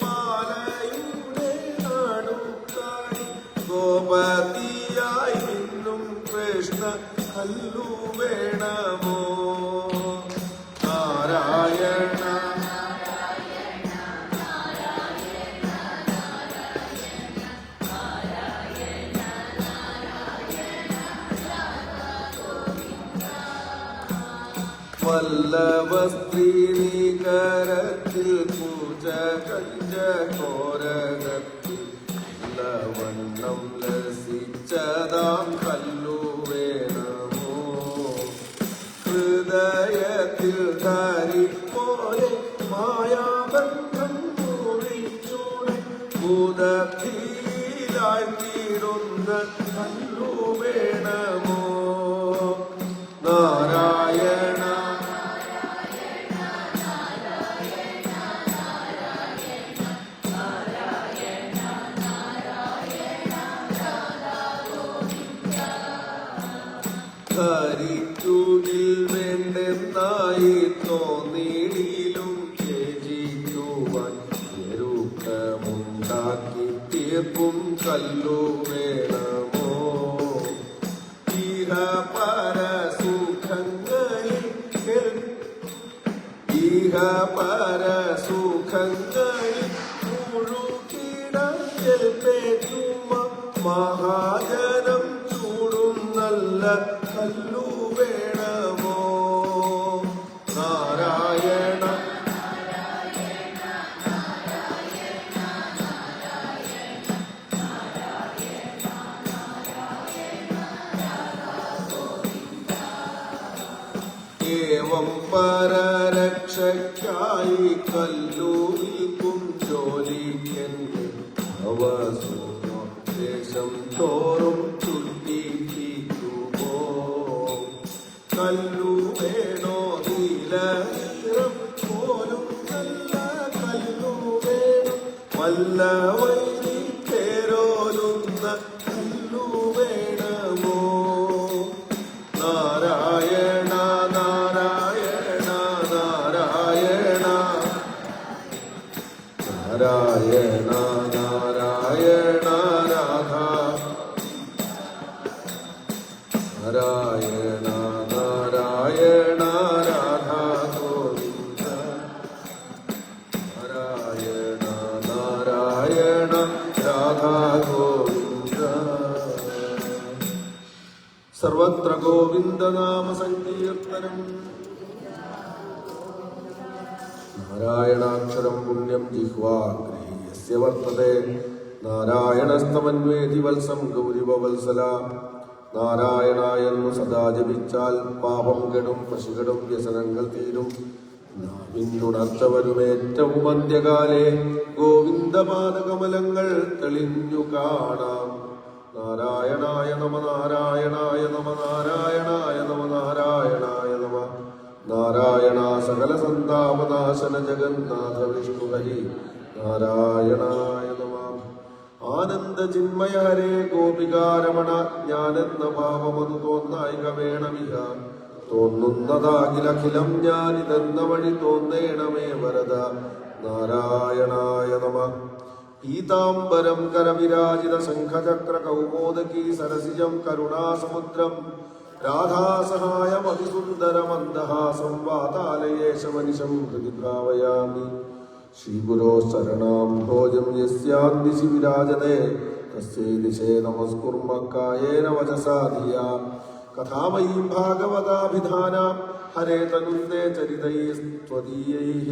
മാലയുടെ നടുക്കാടി ഗോപതിയായി നിന്നും കൃഷ്ണ കല്ലു വേണമോ നാരായണ. വല്ലഭസ്ത്രീകരത്തിൽ പൂജ കഞ്ച കോരകത്തിൽ ലവണ്ണം ലസിച്ചതാം കല്ലു വേണമോ ഹൃദയത്തിൽ ധരിപ്പോലെ മായാബന്ധം മുറിച്ചോടെ ഭൂതഭീലായി തീരുന്ന കല്ലു വേണമോ നാരായണ. ധരിക്കുകിൽ വേണ്ടെന്നായി തോന്നിയിലും ത്യജിക്കുവാൻ ഞെരുക്കമുണ്ടാക്കി തീർക്കും കല്ലു വേണമോ ഇഹ പര കല്ലു വേണമോ? നാരായണ ഏവം പരരക്ഷയ്ക്കായി കല്ലു വിൽക്കും ജോലിക്കെന്നെ അവസൂദേശം തോറും ചുറ്റിക്കുമോ? കല്ലു വേണോ നീലം പോലും നല്ല കല്ലു വേണം, വല്ല വൈരി പേരോലുന്ന കല്ലു വേണമോ? നാരായണ നാരായണ നാരായണ നാരായണ നാരായണ രാധ നാരായണ നാരായണ രാധ ഗോവിന്ദ നാരായണ നാരായണ രാധ ഗോവിന്ദ. സർവത്ര ഗോവിന്ദനാമ സങ്കീർത്തനം. നാരായണാക്ഷരം പുണ്യം ജിഹ്വാഗ്രേ യസ്യ വർത്തതേ, നാരായണസ്തമന്വേതി വത്സം ഗൗരിവത്സല. നാരായണായെന്നു സദാ ജപിച്ചാൽ പാപം കെടും, പശുകെടും, വ്യസനങ്ങൾ തീരും, നാവിനുണർച്ച വരുമേറ്റവും അന്ത്യകാലേ. ഗോവിന്ദപാദകമലങ്ങൾ തെളിഞ്ഞു കാണാം. നാരായണായ നമ നാരായണായ നമ നാരായണായ നമ നാരായണായ നമ. നാരായണ സകല സന്താപനാശന ജഗന്നാഥ വിഷ്ണു ഹരി നാരായണായ നമ. ആനന്ദ ചിന്മയ ഹരേ ഗോപികാരമണ, ഞാനെന്ന ഭാവമതു തോന്നായിക വേണമിക. തോന്നുന്നതാകിലഖിലം ഞാനിതെന്ന വഴി തോന്നേണമേ വരദ. നാരായണായ നമ. പീതാംബരം കരവിരാജിത ശംഖചക്ര കൗമോദകീ സരസിജം കരുണാസമുദ്രം, രാധാസഹായമതിസുന്ദരമന്ദഹാസം വാതാലയേശമനിശം ഹൃദി ഭാവയാമി. ശ്രീഗുരോ ശരണം ഭോജം യസ്യാദിശി വിരാജതേ, തസ്യൈ ദിശേ നമസ്കുർമ കായേന വചസാ ധിയാ. കഥാമയീം ഭാഗവതാഭിധാനാം ഹരേ തനുന്ദേ ചരിതൈഃ ത്വദീയൈഃ.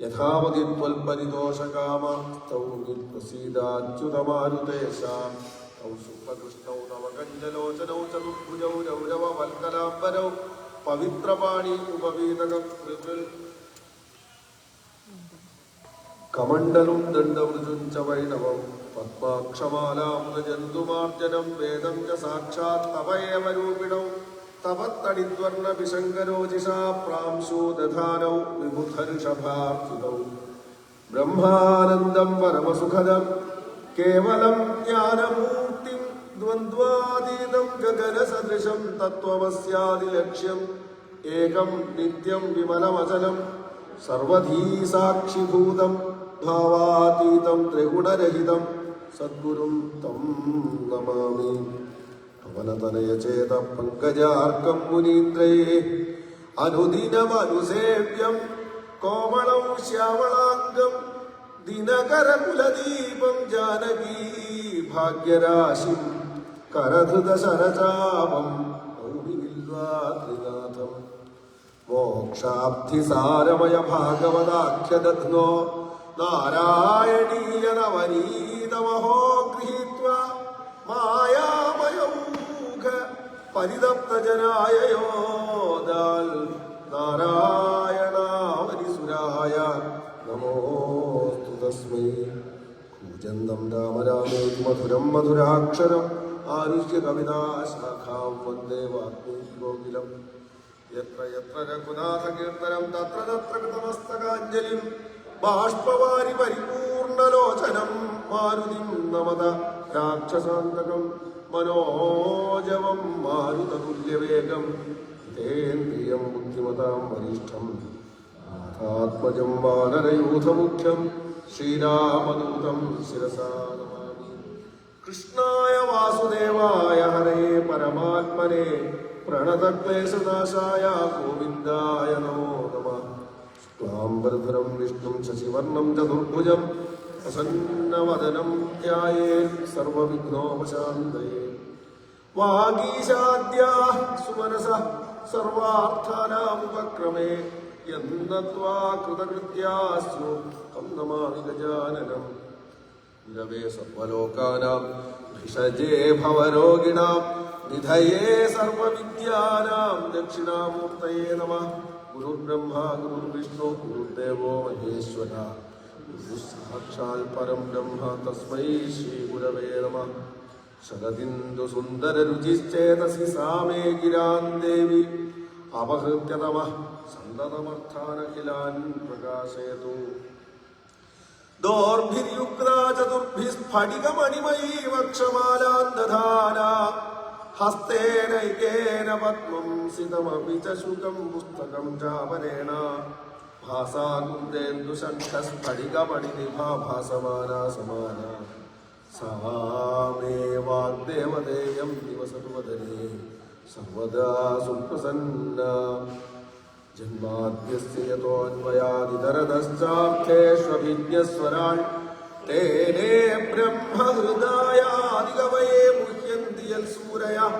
യഥാമതി ത്വൽപരിതോഷകാമ തൗ പ്രസീദാച്യുതമാരുതേശാം. തൗ ശുക്ലകൃഷ്ണൗ നവകഞ്ചലോചനൗ ചതുർഭുജൗ രൗരവ വൽക്കലാംബരൗ പവിത്രപാണി ഉപവീതകം കമണ്ഡലും ദണ്ഡവൃജും ച വൈണവം പത്മാക്ഷമാലാമൃജന്തുമാർജനം വേദം ച സാക്ഷാത് തവ ഏവ രൂപിണൗ. തപത്തടിദ്വർണഭിശങ്കരോജിഷാ പ്രാംശോ ദധാനൗ വിബുധഋഷഭാർച്ചിതൗ. ബ്രഹ്മാനന്ദം പരമസുഖദം കേവലം ജ്ഞാനമൂർത്തിം ദ്വന്ദ്വാതീതം ഗഗനസദൃശം തത്വമസ്യാദിലക്ഷ്യം. ഏകം നിത്യം വിമലമചലം സർവധീ സാക്ഷിഭൂതം ഭാവാതീതം ത്രിഗുണരഹിതം സദ്ഗുരും തം നമാമി. പവനതനയചേത പങ്കജാർക്കം മുനീന്ദ്രയേ അനുദിനമനുസേവ്യം കോമളം ശ്യാമളാംഗം ദിനകരകുലദീപം ജാനകീ ഭാഗ്യരാശിം കരധൃതശരചാപം ത്രിനാഥം. മോക്ഷാബ്ധിസാരമയ ഭാഗവതാഖ്യദധ്നോ നാരായണീയ നവനീതമഹോ ഗൃഹീത്വാ മായാമയൗഘ പരിതപ്തജനായ യോദാൽ. നാരായണാവരിസുരായ നമോസ്തു തസ്മൈ. കൂജന്തം രാമ രാമേതി മധുരം മധുരാക്ഷരം ആരുഷ്യ കവിതാശാഖാം വന്ദേ വാൽമീകി കോകിലം. യത്ര യത്ര രഘുനാഥ കീർത്തനം തത്ര തത്ര കൃതമസ്തകാഞ്ജലിം ബാഷ്പവാരി പരിപൂർണലോചനം മാരുതിം നമത രാക്ഷസാന്തകം മനോജവം മാരുതതുല്യവേഗം തേന്ദ്രിയം ബുദ്ധിമതാം വരിഷ്ഠം നാഥാത്മജം വാനരയൂഥമുഖ്യം ശ്രീരാമദൂതം ശിരസാ നമാമി. കൃഷ്ണായ വാസുദേവായ ഹരേ പരമാത്മനെ പ്രണതക്ലേശനാശായ ഗോവിന്ദായ നമോ നമഃ. ശുക്ലാംബരധരം വിഷ്ണും ശശിവർണം ചതുർഭുജം പ്രസന്നവദനം ധ്യായേത് സർവവിഘ്നോപശാന്തയേ. വാഗീശാദ്യ സുമനസ സർവാർത്ഥാനാമുപക്രമേ യന്നത്വാ കൃതകൃത്യാസ്തു തം നമാമി ഗജാനനം. ഗുരവേ സർവലോകാനാം ഭിഷജേ ഭവരോഗിണാം നിധയേ സർവവിദ്യാനാം ദക്ഷിണാമൂർത്തയേ നമഃ. ഗുരുർബ്രഹ്മ ഗുരുർവിഷ്ണു ഗുരുദേവോ മഹേശ്വര ഗുരു സാക്ഷാൽ പരം ബ്രഹ്മ തസ്മൈ ശ്രീ ഗുരവേ നമഃ. ശരദിന്ദു സുന്ദര രുചിശ്ചേതസി സാമേ ഗിരാൻ ദേവി അപഹൃത്യ തമഃ സന്തതമർത്ഥാനഖിലാൻ പ്രകാശയതു. ദോർഭിര്യുക്താ ചതുർഭിസ്ഫടികമണിമയീ വക്ഷമാലാൻ ദധാന ഹസ്തേനൈകേന പദ്മം സിതമപി ച ശുകം പുസ്തകം ചാപരേണ ഭാസാകുന്ദേന്ദു ശംഖസ്ഫടികമണിനിഭാ ഭാസമാനാ സമാന. സാ മേ വാഗ്ദേവതേയം ദിവസർവദനേ സർവദാ സുപ്രസന്ന. ജന്മാദ്യസ്യ യതോऽന്വയാദിതരതശ്ചാർത്ഥേഷ്വഭിജ്ഞസ്വരാൾ തേനേ ബ്രഹ്മഹൃദായാദികവയേ മുഹ്യന്തി യൽസൂരയഃ.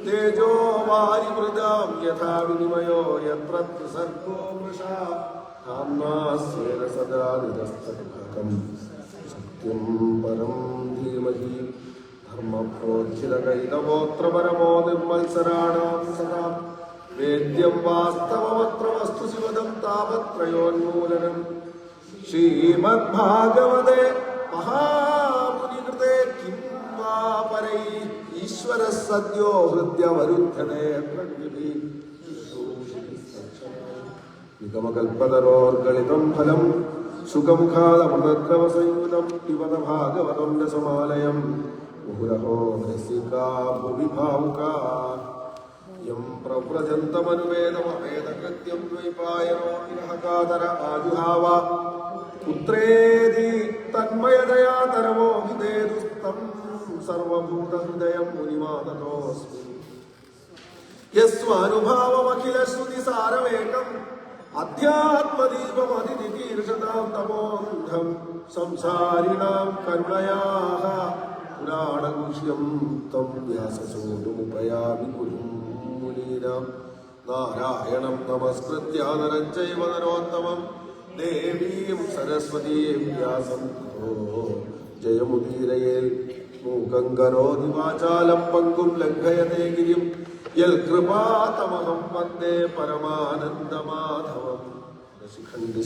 തേജോ വാരിമൃതാം യഥാ വിനിമയോ യത്ര ത്രിസർഗോ മൃഷാ ധാമ്നാ സ്വേന സദാ നിരസ്തകം സത്യം പരം ധീമഹി. ധർമ്മപ്രോജ്ജിതകൈതവോത്ര പരമോ നിർമത്സരാണാം സദാ വേദ്യം വാസ്തവമത്ര വസ്തു ശിവദം താപത്രയോന്മൂലനം. ശ്രീമദ്ഭാഗവതേ മഹാമുനികൃതേ കിം വാ പരൈ ഈശ്വരഃ സദ്യോ ഹൃദ്യമരുധ്യതേ പ്രകൃതി. നിഗമകൽപ്പതരോർഗളിതം ഫലം സുഖമുഖാദമൃതദ്രവസംയുതം പിബത ഭാഗവതം രസമാലയം മുഹുരഹോ രസികാ ഭുവി ഭാവുകാ. യം പ്രവ്രജന്തമനുവേദമവേദകൃത്യം ദ്വൈപായനോ വിരഹകാതര ആജുഹാവ. പുത്രേതി തന്മയതയാ തരവോ വിദേതുസ്തം സർവഭൂതഹൃദയം മുനിമാതതോസ്മി. യസ്വാനുഭാവമഖിലശ്രുതിസാരമേകം അധ്യാത്മദീപമതിനികീർഷതാം തമോന്ധം സംസാരിണാം കരുണയാഃ പുരാണഗുഹ്യം ത്വം വ്യാസസൂനുമുപയാമി ഗുരും മുനീനാം. നാരായണം നമസ്കൃത്യ നരം ചൈവ നരോത്തമം ദേവീം സരസ്വതീം വ്യാസം തതോ ജയമുദീരയേൽ. മൂകം കരോതി വാചാലം പങ്കും ലംഘയതേ ഗിരിം യൽ കൃപാതമഹം വന്ദേ പരമാനന്ദമാധവം.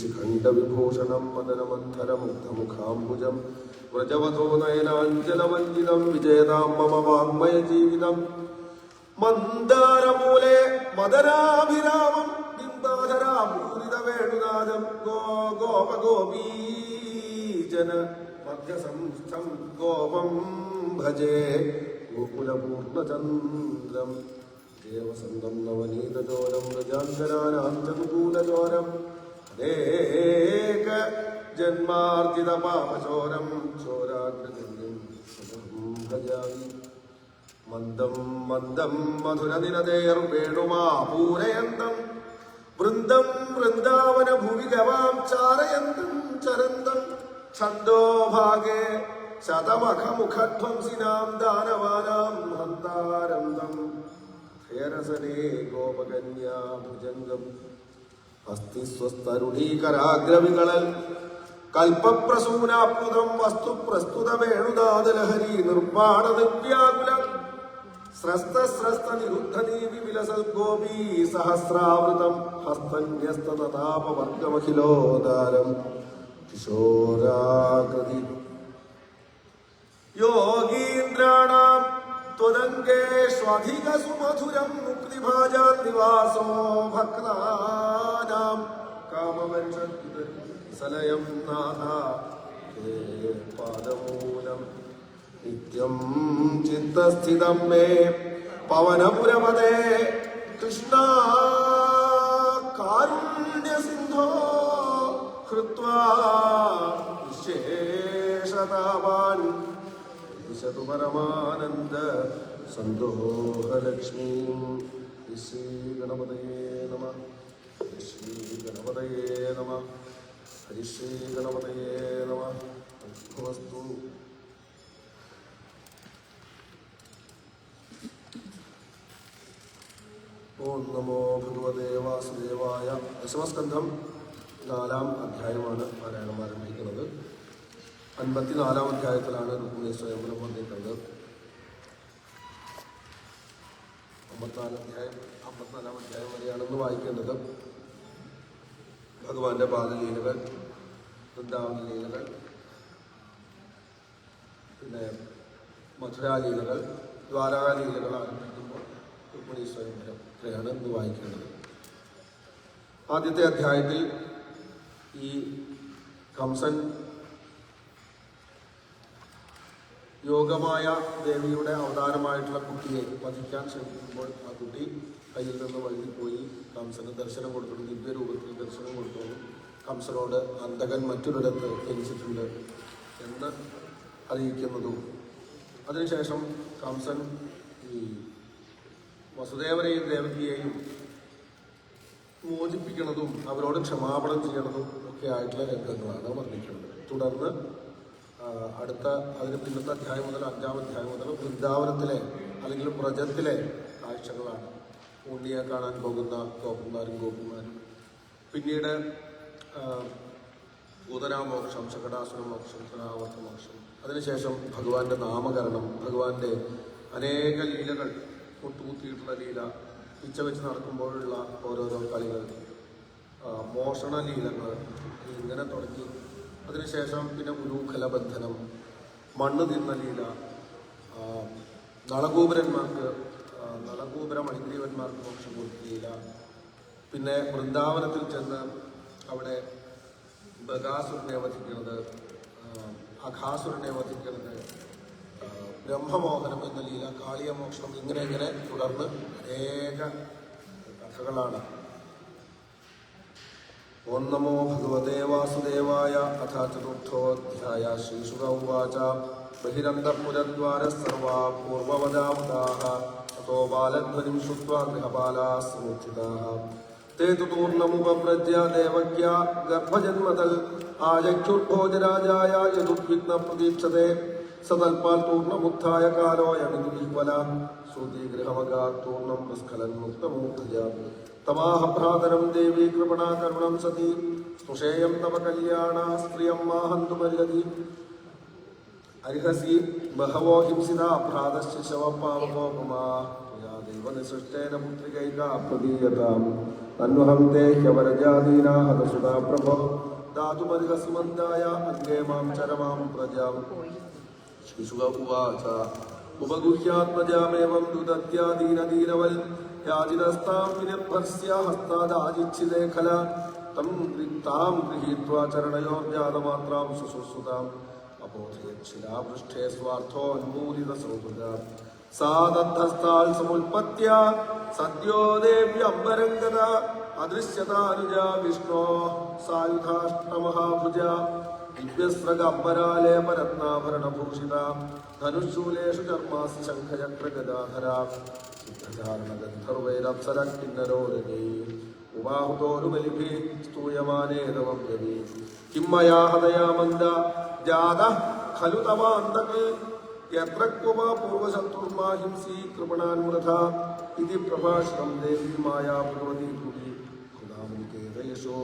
ശിഖണ്ഡ വിഭൂഷണം മദനമന്ധരമുഗ്ധമുഖാംബുജം വ്രജവധോ നയനാഞ്ജലമഞ്ജിതം വിജയതാം മമ വാങ്മയ ജീവിതം. മന്ദാരമൂലേ മദനാഭിരാമം ബിംബാധരാപൂരിത വേണുനാദം ഗോപഗോപീജന മധ്യസംസ്ഥം ഗോപം ഭജേ ഗോകുലപൂർണചന്ദ്രം. ദേവസന്തം നവനീതചോരം വ്രജാന്തരാനാം ചനുകൂലചോരം അനേക ജന്മാർജിത പാപചോരം ചോരാഗ്രജന്യം ഭജാമി. മന്ദം മന്ദം മധുരനിരതേർവേണുമാപൂരയന്തം വൃന്ദം വൃന്ദാവന ഭുവി ഗവാം ചാരയന്തം ചരന്തം. ഛന്ദോഭാഗേ ശതമഖമുഖധ്വംസിനാം ദാനവാനാം ഹന്താരന്തം. ഹേരസനേ ഗോപകന്യാ ഭുജംഗം അസ്തി സ്വസ്തരുണീകരാഗ്രവികളൽ കൽപ്പപ്രസൂനാപ്ലുതം വസ്തു പ്രസ്തുത വേണുനാദലഹരി നിർവാണ ദിവ്യാകുലം. സ്രസ്ത നിരുദ്ധനീ വിവിലസൽ ഗോപീ സഹസ്രാവൃതം ഹസ്തന്യസ്തതാപവർഗമഖിലോദാരം കിശോരാകൃതി. യോഗീന്ദ്രാണാം ത്വദംഗേഷ്വധിക സുമധുരം മുക്തിഭാജാൻ നിവാസോ ഭക്താനാം കാമവൻഷലയം നാഥ ഹേ പാദമൂലം. നിത്യം ചിത്തസ്ഥിതം മേ പവനപുരപദേ കൃഷ്ണ കാരുണ്യസിന്ധോ ഹൃത്വാ വിശേഷതാവാൻ വിശതു പരമാനന്ദ സന്തോഹലക്ഷ്മീം. ശ്രീ ഗണപതയേ നമഃ. ശ്രീ ഗണപതയേ നമഃ. ഹരിശ്രീ ഗണപതയേ നമഃ. വസ്തു ഓം നമോ ഭഗവതേ വാസുദേവായ. ദശമസ്കന്ധം 4-ാം അധ്യായമാണ് പാരായണം ആരംഭിക്കുന്നത്. 54-ാം അധ്യായത്തിലാണ് രുക്മിണി സ്വയംവരം വന്നിട്ടുള്ളത്. 54-ാം അധ്യായം വരെയാണെന്ന് വായിക്കേണ്ടത്. ഭഗവാന്റെ ബാലലീലകൾ, വൃന്ദാവന ലീലകൾ, പിന്നെ മധുരാലീലകൾ, ദ്വാരകാലീലകൾ ആരംഭിക്കുമ്പോൾ രുക്മിണി സ്വയംവരം ഇത്രയാണ് ഇന്ന് വായിക്കേണ്ടത്. ആദ്യത്തെ അധ്യായത്തിൽ ഈ കംസൻ യോഗമായ ദേവിയുടെ അവതാരമായിട്ടുള്ള കുട്ടിയെ വധിക്കാൻ ശ്രമിക്കുമ്പോൾ ആ കുട്ടി കയ്യിൽ നിന്ന് വഴുതിപ്പോയി കംസന് ദർശനം കൊടുക്കുന്നു. ദിവ്യരൂപത്തിൽ ദർശനം കൊടുക്കുന്നു. കംസനോട് അന്തകൻ മറ്റൊരിടത്ത് ജനിച്ചിട്ടുണ്ട് എന്ന് അറിയിക്കുന്നതും, അതിനുശേഷം കംസൻ ഈ വസുദേവരെയും ദേവകിയെയും മോചിപ്പിക്കുന്നതും അവരോട് ക്ഷമാപണം ചെയ്യണതും ഒക്കെ ആയിട്ടുള്ള രംഗങ്ങളാണ് വർണ്ണിക്കുന്നത്. തുടർന്ന് അതിന് പിന്നത്തെ അധ്യായം മുതൽ 5-ാം അധ്യായം മുതൽ വൃന്ദാവനത്തിലെ അല്ലെങ്കിൽ വ്രജത്തിലെ കാഴ്ചകളാണ്. ഉണ്ണിയെ കാണാൻ പോകുന്ന ഗോപന്മാരും ഗോപിമാരും, പിന്നീട് പൂതനാമോക്ഷം, ശകടാസുര മോക്ഷം, സനാവർത്ത മോക്ഷം, അതിനുശേഷം ഭഗവാന്റെ നാമകരണം, ഭഗവാന്റെ അനേക ലീലകൾ, മുട്ടുകുത്തിയിട്ടുള്ള ലീല, പിച്ച വെച്ച് നടക്കുമ്പോഴുള്ള ഓരോരോ കളികൾ, മോഷണ ലീലകൾ, ഇങ്ങനെ തുടങ്ങി. അതിനുശേഷം പിന്നെ ഉലൂഖലബന്ധനം, മണ്ണ് തിന്ന ലീല, നളകൂപര മണിഗ്രീവന്മാർക്ക് മോക്ഷം കൊടുത്ത ലീല, പിന്നെ വൃന്ദാവനത്തിൽ ചെന്ന് അവിടെ ബകാസുരനെ വധിക്കുന്നത്, അഘാസുരനെ വധിക്കുന്നത്, ബ്രഹ്മമോഹനം എന്ന ലീല, കാളിയ മോക്ഷണം, ഇങ്ങനെ തുടർന്ന് അനേക കഥകളാണ്. ഓം നമോ ഭഗവതേ വാസുദേവായ. അഥ ചതുർത്ഥോധ്യായ. ശ്രീശുക ഉവാച. ബഹിരന്തപുരദ്വാരഃ സർവാ പൂർവവദാമുദാഃ തതോ ബാലധ്വനിം ശ്രുത്വാ ഗൃഹപാലാഃ സമുത്ഥിതാഃ തേ തൂർണമുപവ്രജ്യ ദേവക്യാ ഗർഭജന്മതൽ ആയക്ഷുർഭോജരാജായ യദുദ്വിഗ്ന പ്രതീക്ഷതേ സതൽപാൽ തൂർണമുത്ഥായ കാലോയമിന്വിഹ്വല ശ്രുതിഗൃഹമഗാത്തൂർണം നിസ്ഖലൻ മുക്തമൂർധജ തമാഹ ഭ്രാതരം ദേവീ കൃപണാ കരുണം സതി സ്തുഷേയം തവ കല്യാണ സ്ത്രിയം മാഹന്തുമല്ലതി അർഹസി ബഹവോ ഹിംസിതാ ഭ്രാതശ്ച ശവപാവകോപമാ ത്വയാ ദൈവനിസൃഷ്ടേന പുത്രികൈകാ പ്രദീയതാം തന്വഹം തേ ഹ്യവരജാദീനാ ഹതസുതാ പ്രഭോ ദാതുമർഹസി മന്ദായ അംഗേ മാം ചരമാം പ്രജാം. ശ്രീശുക ഉവാച. ഉപഗുഹ്യാത്മജാമേവം ദുദത്യാദീനദീനവൽ യാജിനസ്താം വിനിർഭർസ്യ ഹസ്താദാജിച്ഛിതേ ഖല താം ഗൃഹീത്വാ ചരണയോർജാതമാത്രാം സുസുസുതാം അബോധയച്ഛിലാപൃഷ്ഠേ സ്വാർത്ഥോന്മൂലിതസൗഹൃദ സാ ദദ്ധസ്ഥാൽ സമുൽപത്യ സദ്യോ ദേവ്യംബരംഗത അദൃശ്യതാനുജ വിഷ്ണോ സായുധാഷ്ടമഹാഭുജ ദിവ്യസ്രഗംബരാലേപരത്നാഭരണഭൂഷിത ധനുശൂലേഷു ചർമാസി ശംഖചക്രഗദാധര സിദ്ധധാരണഗന്ധർവൈരപ്സര കിന്നരോരനീ ഉപാഹുതോരുബലിഭി സ്തൂയമാനേതവം രവി കിം മയാ ഹതയാ മന്ദ ജാതഃ ഖലു തവാന്തക് യത്ര ക്വ പൂർവശത്രുർമാഹിംസി കൃപണാൻമൃഥ ഇതി പ്രഭാഷണം ദേവി മായാ ഭഗവതി ഭുവി ബഹുനാമനികേതയശോ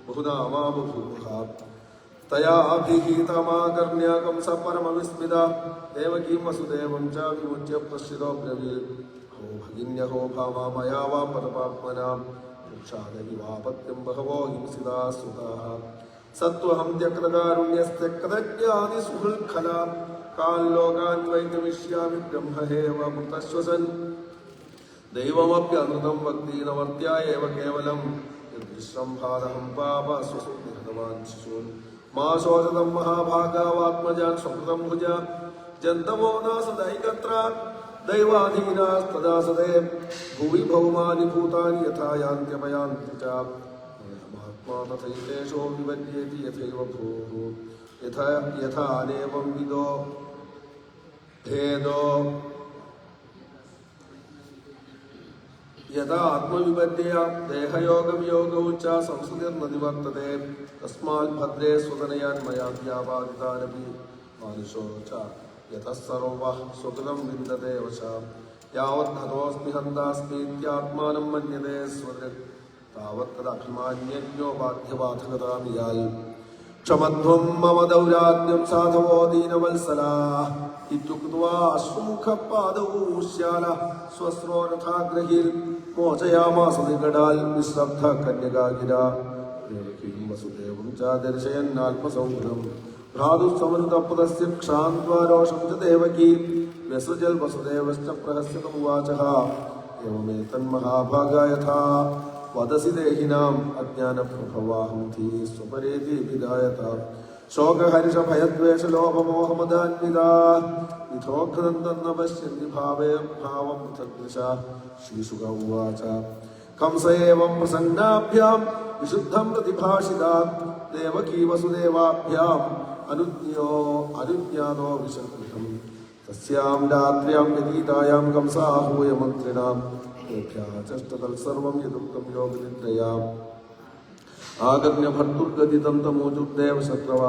ബഹുനാമാ ബഭൂവഃ തയാ അഭിഹിതമാകർണ്യ കംസ പരമവിസ്മിത ദേവകീം വസുദേവം ച വിമുച്യ പ്രശ്രിതോ ബ്രവീത് ഹോ ഭഗിന്യഹോ ഭാമാ മയാ വാ പരമാത്മനാം വൃക്ഷാദവിവാപത്യം ബഹവോ ഹിംസിതാ സുതാഃ സത്വഹം ത്യക്തകാരുണ്യസ്ത്യക്തജ്ഞാതി സുഹൃത്ഖല കാൻ ലോകാൻ വൈ ഗമിഷ്യാമി ബ്രഹ്മഹേവ മൃതശ്വസൻ ദൈവമപ്യനൃതം ഭക്തീനവർത്യായേവ കേവലം യദ്വിശ്രംഭാരഹം പാപ സ്വസുനിഹതവാൻ ശിശൂൻ മാ ശോചതം മഹാഭാഗാവാത്മജാൻ സ്വകൃതം ഭുജ ജന്തവോ നാസദൈകത്ര ദൈവാധീനാസ്തദാ സദേ ഭുവി ഭൗമാനി ഭൂതാനി യഥാ യാന്ത്യപയാന്തി ച മഹാത്മാ തഥൈതേഷോ വിപദ്യേതി യഥൈവ ഭൂഃ യഥാനേവം വിദോ ഭേദോ യഥാ ആത്മവിപദ്യ ദേഹയോഗവിയോഗൗ ച സംസ്കൃതിർനിവർത്തതേ തസ്മാൽ ഭദ്രേ സ്വതനയാൻ മയാ വ്യാപാദിതാനപി മാനുഷോ ച യതഃ സർവഃ സുകൃതം വിന്ദതേ വശ യാവദ്ധതോസ്മി ഹന്താസ്മീത്യാത്മാനം മന്യതേ സ്വദൃക് താവത്തദഭിമാന്യോ ബാധ്യബാധകതാമിയാൽ ക്ഷമധ്വം മമ ദൗരാത്മ്യം സാധവോ ദീനവത്സലാ ഇത്യുക്ത്വാ അശ്രുമുഖപാദൗ ശ്യാല സ്വസ്രോരഥാഗ്രഹീൽ മോചയാമാസ നികടാൽ നിസ്സബ്ധ കന്യകാഗിര ദേവകീം വസുദേവം ച ദർശയന്നാത്മസൗഹൃദം ഭ്രാതുസ്സമനുതപദസ്യ ക്ഷാന്ത്വാരോഷം ച ദേവകീ വ്യസൃജൽ വസുദേവശ്ച പ്രഹസ്യതമുവാചഃ ഏവമേതന്മഹാഭാഗ യഥാ വദസി ദേഹിനാം അജ്ഞാനപ്രഭവാഹം ധീ സ്വപരേതി വിദായത ശോകഹർഷഭയദ്വേഷലോഭമോഹമദാന്വിതാ വിധോഘ്നന്ദന്ന പശ്യന്തി ഭാവേ ഭാവം പൃഥഗ്ദൃശ ശ്രീശുക ഉവാച കംസ ഏവം പ്രസന്നാഭ്യാം വിശുദ്ധം പ്രതിഭാഷിതാ ദേവകീ വസുദേവാഭ്യാം അനുജ്ഞാതോ വിശർകൃതം തസ്യാം രാത്ര്യാം വ്യതീതായാം കംസാഹൂയ മന്ത്രിണാം തൽസർവം യദുക്തം യോഗനിദ്രയാം ആഗമ്യ ഭർത്തുർഗതിതം തമോജുർദേവ ശത്രവ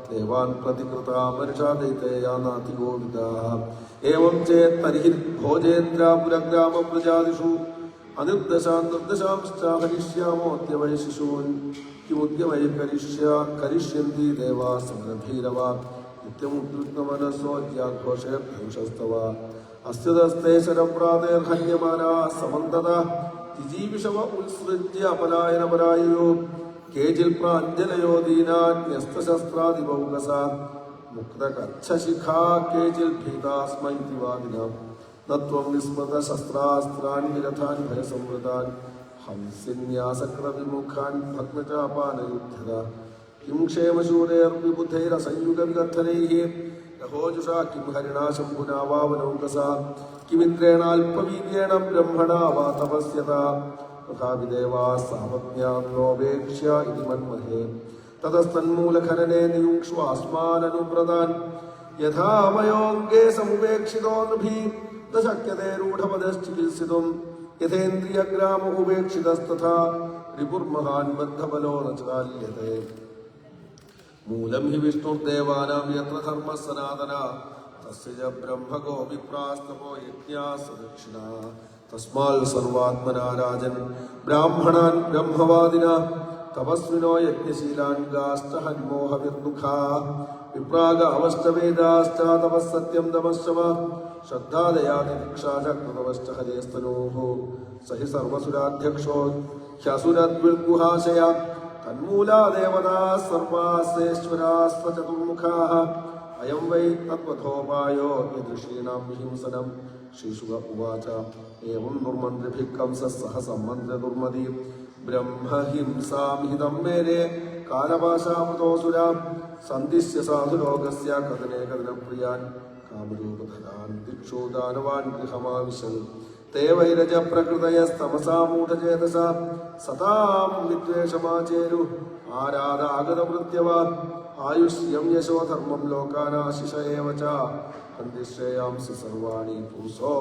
ദേവാൻ പ്രതികൃതാ മനുഷാ ദൈതേയാ നാതി ഗോവിദാഃ ഏവം ചേത് തർഹി ഭോജേന്ദ്രാപുരഗ്രാമ പ്രജാദിഷു അനുർദശാൻ നിർദശാംശ്ച ഹരിഷ്യാമോദ്യ വൈ ശിശൂൻ കിമുദ്യ വൈ കരിഷ്യന്തി ദേവാ സമരഭീരവ നിത്യമുദ്യുഗ്നമനസോദ്യാഘോഷേ ഭൂഷസ്തവ അസ്യദസ്തേ ശരപ്രാതേർഹന്യമാനാ സമന്തത ജിജീവിഷവ ഉത്സൃജ്യ പലായനപരായയോ കേചിൽ പ്രാഞ്ജലയോ ദീനാന്യസ്തശസ്ത്രാദിബൗകസ മുക്തകച്ഛശിഖാ കേചിൽ ഭീതാസ്മൈതി വാദിനാം തത്വം വിസ്മൃത ശസ്ത്രാസ്ത്രാൻ വിരഥാൻ ഭയസംവൃതാൻ ഹംസിന്യാസക്രവിമുഖാൻ ഭഗ്നചാപാനയുദ്ധത കിം ക്ഷേമശൂരൈർവിബുധൈരസംയുഗവികർത്തനൈഃ യഹോജുഷാ കിം ഹരിണാ ശംഭുനാ വാവനൗകസാ കിമിന്ദ്രേണാൽപവീര്യേണ ബ്രഹ്മണാ വാ തപസ്യത തഥാപി ദേവാः സാവജ്ഞാന്നോപേക്ഷ്യ ഇതി മന്മഹേ തതസ്തന്മൂലഖനനെ നിയുങ്ക്ഷ്വാസ്മാനനുബ്രതാൻ യഥാ മയോऽङ्गे സമുപേക്ഷിതോ നൃഭിः ന ശക്യത്തെ രൂഢപദശ്ചികിത്സിതും യഥേന്ദ്രിയഗ്രാമ ഉപേക്ഷിതസ്തഥാ രിപുർമഹാൻ ബദ്ധബലോ ന ചാല്യത്തെ മൂലം ഹി വിഷ്ണുർദേവാനാം യത്ര ധർമ്മഃ സനാതനഃ തസ്യ ച ബ്രഹ്മഗോ വിപ്രാസ്തപോ യജ്ഞാ സദക്ഷിണാ തസ്മാൽ സർവാത്മനാ രാജൻ ബ്രാഹ്മണാൻ ബ്രഹ്മവാദിനാ തപസ്വിനോ യജ്ഞശീലാൻ ഗാശ്ച ഹന്മോഹവിർദുഃഖാ വിപ്രാഗ അവഷ്ടവേദാശ്ച തപസ്സത്യം തപശ്ചവ ശ്രദ്ധാദയാതിദീക്ഷാ ച കൃതവശ്ച ഹരേസ്തനോഃ സഹി സർവസുരാധ്യക്ഷോ ഹ്യസുരദ്വിൽഗുഹാശയ തന്മൂലാ ദേവതാ സർവാസ്തേശ്വരാസ്ത ചതുർമുഖാഃ അയം വൈ തദ്വഥോപായോ യദൃശീണാം വിഹിംസനം ശ്രീശുക ഉവാച ഏവം ദുർമന്ത്രിഭിः കംസഃ സഹ സമ്മന്ത്ര്യ ദുർമതി ബ്രഹ്മഹിംസാം ഹിതം മേരേ കാലപാശാമൃതോസുരാ സന്ദിശ്യ സാധുലോകസ്യ കഥനേ കഥനപ്രിയാൻ കാമരൂപധരാൻ ദിക്ഷോ ദാനവാൻ ഗൃഹമാവിശൽ തേ വൈരജ പ്രകൃതയസ്തമസാ മൂഢചേതസ സതാം വിദ്വേഷമാചേരു ആരാധാഗതവൃത്യവാ ആയുഷ്യം യശോ ധർമ്മം ലോകാനാശിഷ ഏവ ച ഹന്തിശ്രേയാംസി സർവാണി പുരുഷോ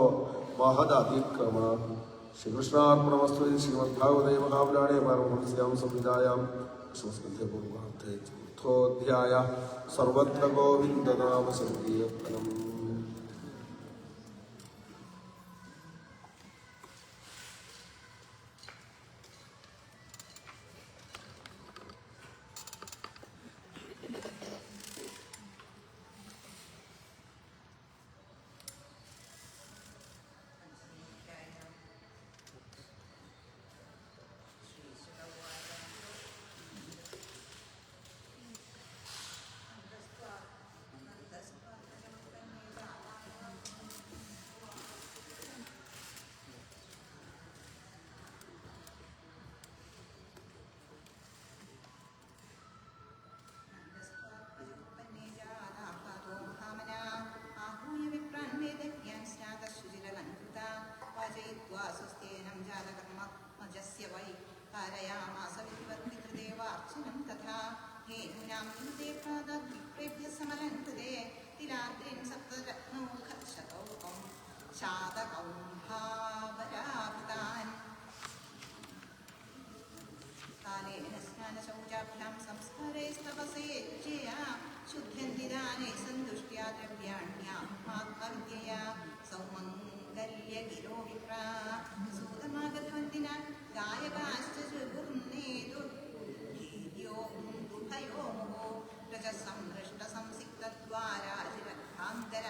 മഹദതിക്രമ. ശ്രീകൃഷ്ണാർപ്പണമസ്തു. ശ്രീമദ്ഭാഗവതേ മഹാപുരാണേ പാരമഹംസ്യാം സംഹിതായാം സംസ്കൃതപൂർവാർദ്ധേ ചതുർത്ഥോധ്യായ സർവത്ര ഗോവിന്ദനാമ സങ്കീർത്തനം. ശുദ്ധന്തിദാനേ സന്തുഷ്ട്യാ ദ്രവ്യാണ്യാത്മവിദ്യയാ സൗമംഗ കല്യഗിരോ വിപ്ര സൂതമാഗതവന്തിന ഗായകാശ്ച ചുർന്നേതുർഭീര്യോ ദുഭയോ മുഹോ രജസംഹൃഷ്ടസംസിക്തദ്വാരാജിരഗ്ധാന്തര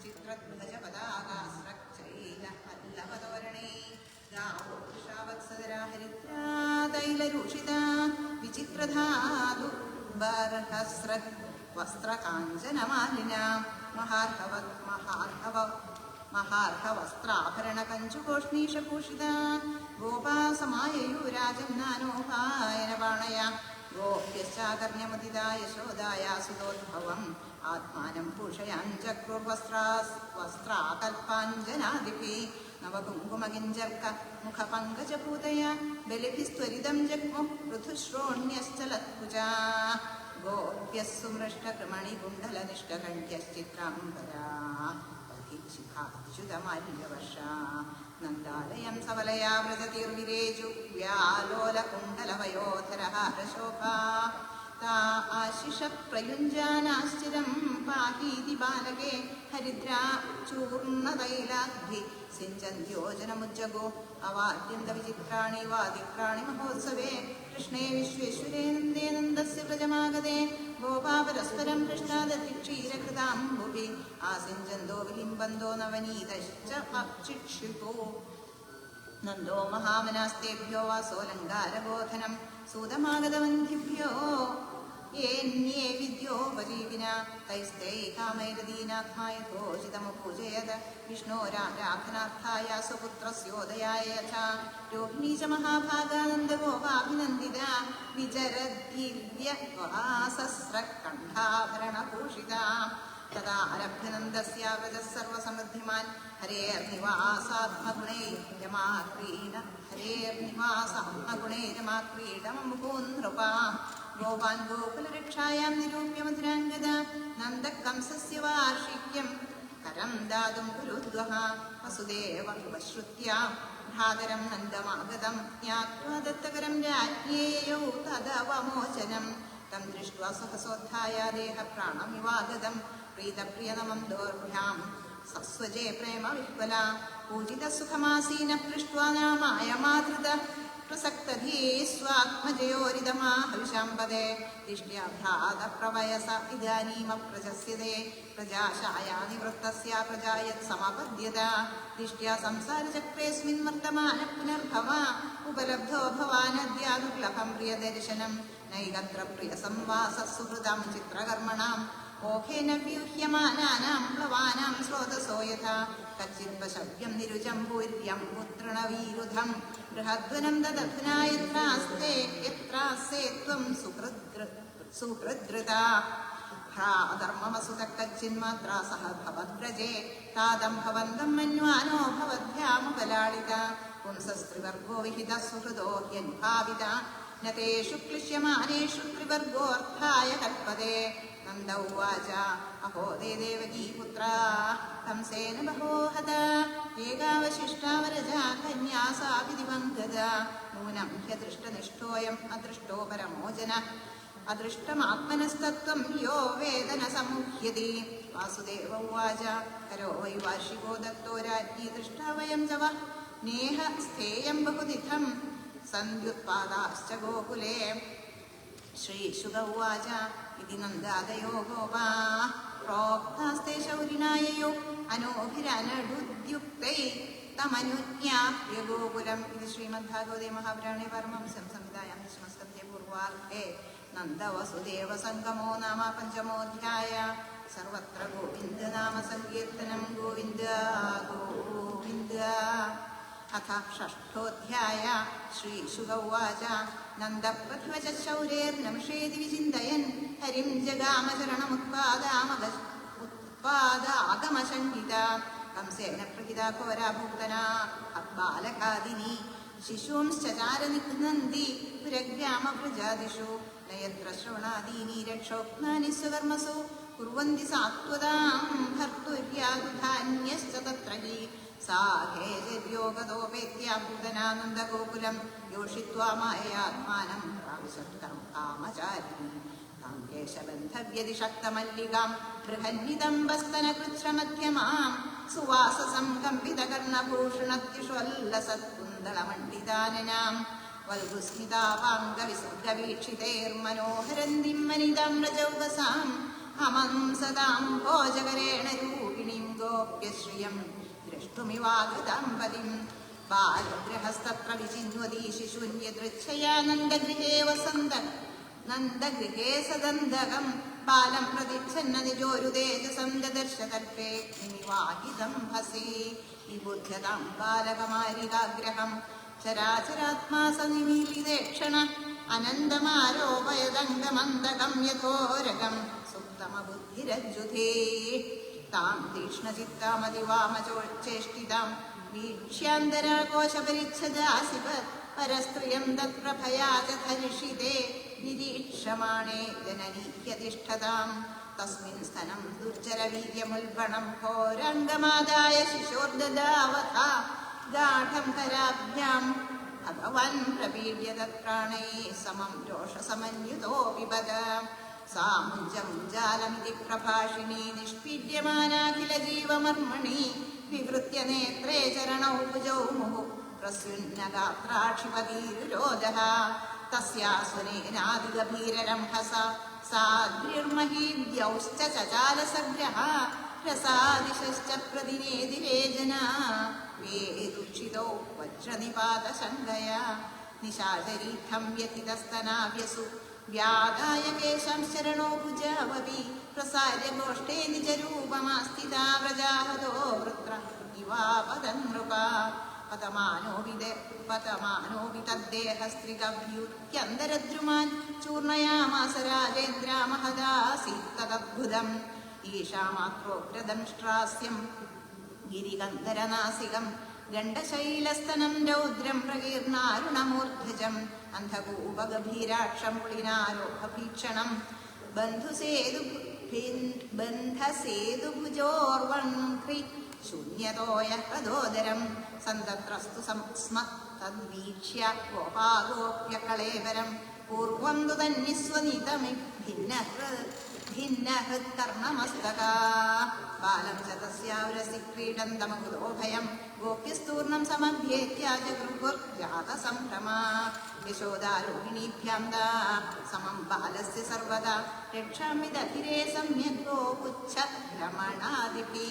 ചിത്രധ്വജപതാകാസ്രക്ഷൈല പല്ലവതോരണേ ഗാവോ വൃഷാവത്സദരാ ഹരിദ്രാ തൈലരൂഷിതാ വിചിത്രധാതു ബർഹസ്ര വസ്ത്രകാഞ്ചനമാലിന മഹാർഹവസ്ത്രാഭരണകഞ്ചുകോഷ്ണീഷഭൂഷിത ഗോപാസമായയൂരാജന്നാനോപായനപാണയ ഗോപ്യശ്ചാകർണ്യമുദിതാ യശോദായാ സുതോദ്ഭവം ആത്മാനം ഭൂഷയാഞ്ചക്രുർവസ്ത്രാകൽപാഞ്ജനാദിഭിः നവകുങ്കുമകിഞ്ചർക്ക മുഖപങ്കജഭൂതയ ബലിഭിസ്ത്വരിതം ജഗ്മുഃ പൃഥുശ്രോണ്യശ്ചലത്കുജാ ഗോപ്യഃ സുമൃഷ്ടകൃമണികുണ്ഡലനിഷ്ടകണ്ഠ്യശ്ചിത്രാംബരാ ശിഖാച്യുതമാല്യവർഷാ നന്ദാലയം സവലയാ വ്രജതിർവിരേജു വ്യാലോലകുണ്ഡലവയോധരഹാരശോഭा ता आशिषप्रयुञ्जानाश्चिरं पाहीति बालके हरिद्रा चूर्णतैलाग्भि सिञ्चन्त्योजनमुज्जगो अवाद्यन्तविचित्राणि वादित्राणि महोत्सवे कृष्णे विश्वेश्वरे नन्दे नन्दस्य व्रजमागते गोपा परस्परं पृष्ठादतिक्षीरकृताम्बुभिः आसिञ्चन्दो विलिम्बन्दो नवनीतश्च अचिक्षितो नन्दो महामनास्तेभ्यो वासोऽलङ्कारबोधनं सूतमागतवन्धिभ्यो येऽन्ये विद्योपजीविना तैस्तैः कामैरदीनाथाय घोषितमुपूजयत विष्णोराराधनार्थाय स्वपुत्रस्योदयाय यथा रोहिणी च महाभागानन्दगोपाभिनन्दिता विचरद्दिव्यवासस्रकण्ठाभरणभूषिता तदा आरभ्यनन्दस्य व्रजः सर्वसमृद्धिमान् हरेर्निवासात्मगुणे रमाक्रीडममुकुन्नृपा गोपान् गोकुलरक्षायां निरूप्य मधुराङ्गदा नन्दकंसस्य वार्षिक्यं करं दातुं कुरुद्वः वसुदेव उपश्रुत्या भ्रातरं नन्दमागतं ज्ञात्वा दत्तकरं राज्ञेयौ तदवमोचनं तं दृष्ट्वा सहसोत्थाय देहप्राणमिवागतं प्रीतप्रियतमं दोर्भ्यां सस्वजे प्रेम विह्वला पूजितसुखमासीनः पृष्ट्वा नामाय मातृत प्रसक्तधी स्वात्मजयोरिदमाहविषाम्पदे दिष्ट्या भ्रातप्रवयस इदानीमप्रजस्यते प्रजाशाया निवृत्तस्य प्रजा यत्समपद्यत दिष्ट्या संसारचक्रेऽस्मिन् वर्तमान पुनर्भवा उपलब्धो भवानद्यादुर्लभं प्रियदर्शनं नैकत्र प्रियसंवासः सुहृदं चित्रकर्मणाम् ओखेन व्यूह्यमानानां प्लवानां स्रोतसो यथा कच्चित्पशव्यं निरुजं पूर्यं पुत्रणवीरुधं बृहद्वनं ददध्ना यत्रास्ते त्वं सुहृद्रता भ्राधर्ममसुतः कच्चिन्मात्रा सह भवद्व्रजे तादं भवन्तं मन्वानो भवद्भ्यामुपलाळिता पुंसस्त्रिवर्गो विहितः सुहृदो ह्यनुभाविता न तेषु क्लिश्यमानेषु त्रिवर्गोऽर्थाय कल्पते नन्द उवाच अहो ते देवकी पुत्रा कंसेन बहो हता एकावशिष्टा वरजा कन्या सापि दिवङ्गता नूनं ह्यदृष्टनिष्ठोऽयम् अदृष्टो परमो जनः अदृष्टमात्मनस्तत्त्वं यो वेद न समुह्यति वासुदेव उवाच करो वै वार्षिको दत्तो राज्ञी दृष्टा वयं च वः नेह स्थेयं बहुदिथं सन्ध्युत्पादाश्च गोकुले श्रीशुक उवाच इति नन्दादयो गोपा प्रोक्तास्ते शौरिणाययो अनोभिरनडुद्युक्तै तमनुज्ञाप्य गोकुलम् इति श्रीमद्भागवते महापुराणे परमहंस्यां संहितायां दशमस्कन्धे पूर्वार्धे नन्दवसुदेवसङ्गमो नाम पञ्चमोऽध्याय सर्वत्र गोविन्दनाम सङ्कीर्तनं गोविन्द गोविन्द अथ षष्ठोऽध्याय श्रीशुक उवाच नन्दप्रथिवच शौरेर्नमषेति विचिन्तयन् हरिं जगामचरणमुत्पादागमशङ्किता कंसेन प्रहिता घोरा भुक्तना बालकादिनी शिशूंश्चचार निघ्नन्ति पुरग्रामप्रजादिषु न यत्र श्रवणादीनि रक्षोक्तानि स्वकर्मसु कुर्वन्ति सात्वतां भर्तुर्यागुधान्यश्च तत्र हि सा हेजर्योगतोपेत्याभूतनानन्दगोकुलं योषित्वा माययात्मानं प्राविशत्कं कामचारिणी तां केशबन्धव्यतिशक्तमल्लिकां बृहन्नितम्बस्तनकृच्छ्रमध्यमां സുവാസസം കമ്പിതകർണഭൂഷണത്യുഷ്വല്ലസത്കുന്തളമണ്ഡിതാനനാം വൽഗുസ്മിതാവാംഗവിസർഗവീക്ഷിതൈർമനോഹരന്തിം വനിതാമ്രജൗകസാം അമം സദാം ഭോജകരേണ രൂപിണീം ഗോപ്യശ്രിയം ദ്രഷ്ടുമിവാഗതാം പതിം ബാലഗൃഹസ്തത്ര വിചിന്വതി ശിശൂന്യദൃച്ഛയാ നന്ദഗൃഹേ വസന്ത നന്ദഗൃഹേ സദന്തകം ബാലം പ്രതിച്ഛന്ന നിജോരുതേജസം ദദർശതൽപേ നിവാഹിതം ഹസേ വിബുദ്ധ്യതാം ബാലകമാരികാഗ്രഹം ചരാചരാത്മാ സനിമീലിതേക്ഷണ അനന്തമാരോപയദംഗമന്തകം യഥോരകം സുപ്തമബുദ്ധിരജ്ജുധേ താം തീക്ഷ്ണചിത്താമതിവാമചേഷ്ടിതാം വീക്ഷ്യാന്തരാകോശപരിച്ഛദാസിപ പരസ്ത്രിയം തത്പ്രഭയാ ച ധരിഷിതേ നിരീക്ഷമാണേ ജനനീഹ്യതിഷ്ഠതാം തസ്മിൻ സ്തനം ദുർജരവീര്യമുൽബണം ഘോരംഗമാദായ ശിശോർദദാവഥ ഗാഠം കരാഭ്യാം ഭഗവാൻ പ്രപീഡ്യ തത്പ്രാണൈ സമം രോഷസമന്യുതോ പിബത സാമുഞ്ചമുജാലമിതി പ്രഭാഷിണീ നിഷ്പീഡ്യമാനാഖില ജീവമർമ്മണി വിവൃത്യ നേത്രേ ചരണൗ ഭുജൗ മുഹു പ്രസ്യുന്നഗാത്രാക്ഷിപതീരുരോധഃ തസ്യാസുനേനാദിഗഭീരരംഭസ സാദ്രിർമഹീദ്യൗശ്ച ചചാലസഗ്രഹ രസാദിശശ്ച പ്രതിനേതിരേ ജനാ വേദുക്ഷിതോ വജ്രനിപാതശങ്കയാ നിശാചരീഖം വ്യതിതസ്തനാഭ്യസു വ്യാദായ കേശം ശരണോ ഭുജാവപി പ്രസാര്യ ഗോഷ്ഠേ നിജരൂപമാസ്ഥിതാ വ്രജാഹതോ വൃത്ര ഇവാപദം നൃപ പതമാനോപി തദ്ദേഹസ്ത്രികഭ്യുത്യന്തരദ്രുമാൻ ചൂർണയാമാസ രാജേന്ദ്രാമഹദാസീത്തദ്ഭുതം ഈശാമാത്രോഗ്രദംഷ്ട്രാസ്യം ഗിരികന്ധരനാസികം ഗണ്ഡശൈലസ്തനം രൗദ്രം പ്രകീർണാരുണമൂർധജം അന്ധകൂപഗഭീരാക്ഷം പുളിനാരോഹഭീക്ഷണം ബന്ധസേതുഭുജോർവൺഘ്രി ശൂന്യതോയ ഹൃദോദരം സന്തത്രസ്തു സ്മത്തദ്വീക്ഷ്യ ഗോപാഗോപ്യകളേവരം പൂർവം തു തന്നിസ്വനിതമി ഭിന്നഹൃത്കർണമസ്തകാ ബാലം ച തസ്യാവരസി ക്രീഡന്തമകുതോ ഭയം ഗോപ്യസ്തൂർണം സമഭ്യേത്യാജഗൃഹുർജാതസംഭ്രമാ യശോദാരോഹിണീഭ്യാം ദാ സമം ബാലസ്യ സർവദാ രക്ഷാമിദധിരേ സമ്യക് ഗോപുച്ഛഭ്രമണാദിഭി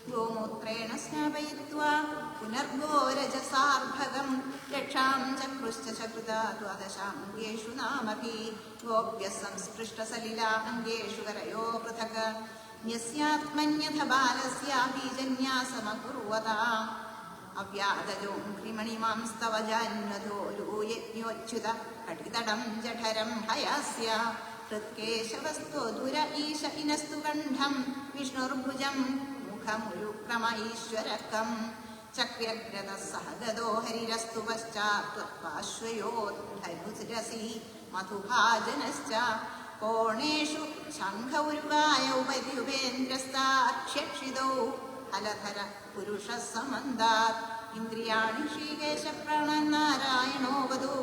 ഗോമൂത്രേണ സ്നാപയിത്വാ പുനർഗോരജസാർഭകം രക്ഷാം ചക്രുശ്ച ചകൃതാ ദ്വാദശാംഗേഷു നാമഭി ഗോപ്യഃ സംസ്പൃഷ്ടസലിലാംഗേഷു കരയോ പൃഥക് യസ്യാത്മന്യഥ ബാലസ്യാബീജന്യാസമകുർവതാം അവ്യാദജോംഘ്രിമണിമാംസ്തവജാന്വധോരൂയജ്ഞോച്യുത കടിതടം ജഠരം ഹയാസ്യ ഹൃത്കേശവസ്തോ ദുര ഈശ ഇനസ്തു കണ്ഠം വിഷ്ണുർഭുജം മുഖമുരുക്രമ ഈശ്വരകം ചക്ര്യഗ്രതഃ സഹ ഗദോ ഹരിരസ്തു പശ്ചാത്പാർശ്വയോദ്ധരുരസി മധുഭാജനശ്ച കോണേഷു ശംഖൗരുകായ ഉപദ്യുപേന്ദ്രസ്താക്ഷ്യക്ഷിതൗ ഹലധര പുരുഷഃ സമന്താത് ഇന്ദ്രിയാണി ശ്രീകേശ പ്രാണനാരായണോ വധു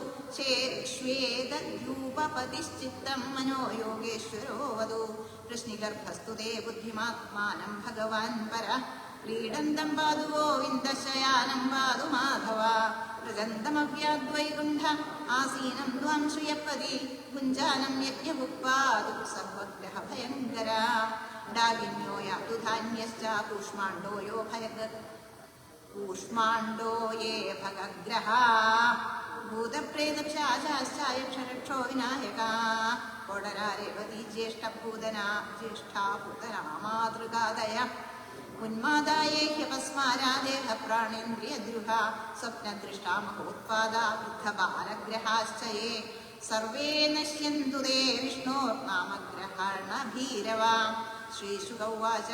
ശ്വേതദ്യൂപപതിശ്ചിത്തം മനോ യോഗേശ്വരോ വധു കൃഷ്ണിഗർഭസ്തു തേ ബുദ്ധിമാത്മാനം ഭഗവാൻ പര ക്രീഡന്തം പാതു ഗോവിന്ദശയാനം പാതു മാധവ പ്രജന്തമവ്യാദ്വൈകുണ്ഠ ആസീനം ത്വാം ശ്രിയപ്പതി പുഞ്ചാനം യജ്ഞഭുക്പാതു സർവഗ്രഹ ഭയങ്കര ഡാഗിന്യോ യാതു ധാന്യശ്ച കൂഷ്മാണ്ഡോ യോ കൂഷ്മാണ്ഡോ യേ ഭഗഗ്രഹ ഭൂതപ്രേതപിശാചാശ്ചായക്ഷരക്ഷോ വിനായകാ കോടരാരേവതി ജ്യേഷ്ഠാപൂതനാ മാതൃകാദയ ഉന്മാദായേഹ്യപസ്മാരാദേഹ പ്രാണേന്ദ്രിയദ്രുഹ സ്വപ്നദൃഷ്ടാ മഹോത്പാദാ വൃദ്ധബാലഗ്രഹാശ്ച യേ സർവേ നശ്യന്തു തേ വിഷ്ണോർനാമഗ്രഹണഭീരവാ ശ്രീശുക ഉവാച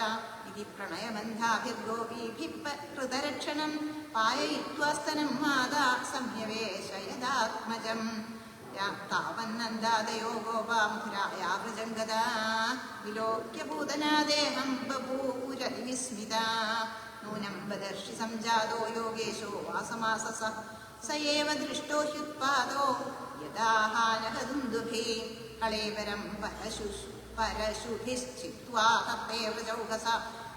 ഇതി പ്രണയബന്ധാഭിർഗോപീഭിः ഹൃതരക്ഷണം പായയിത്വാസ്തനം മാതാ സംയവേശയദാത്മജം താവന്നന്ദാദയോ ഗോപാമുരായാ വൃജംഗദാ വിലോക്യ പൂതനാദേഹം ബഭൂരവിസ്മിതാ നൂനം ബദർഷി സംജാതോ യോഗേശോ വാസമാസസ സ ഏവ ദൃഷ്ടോ ഹ്യുത്പാദോ യദാഹാനഹദുന്ദുഭി കളേവരം പരശുഭിശ്ചിത്വാ തത്തേ വൃജൗകസ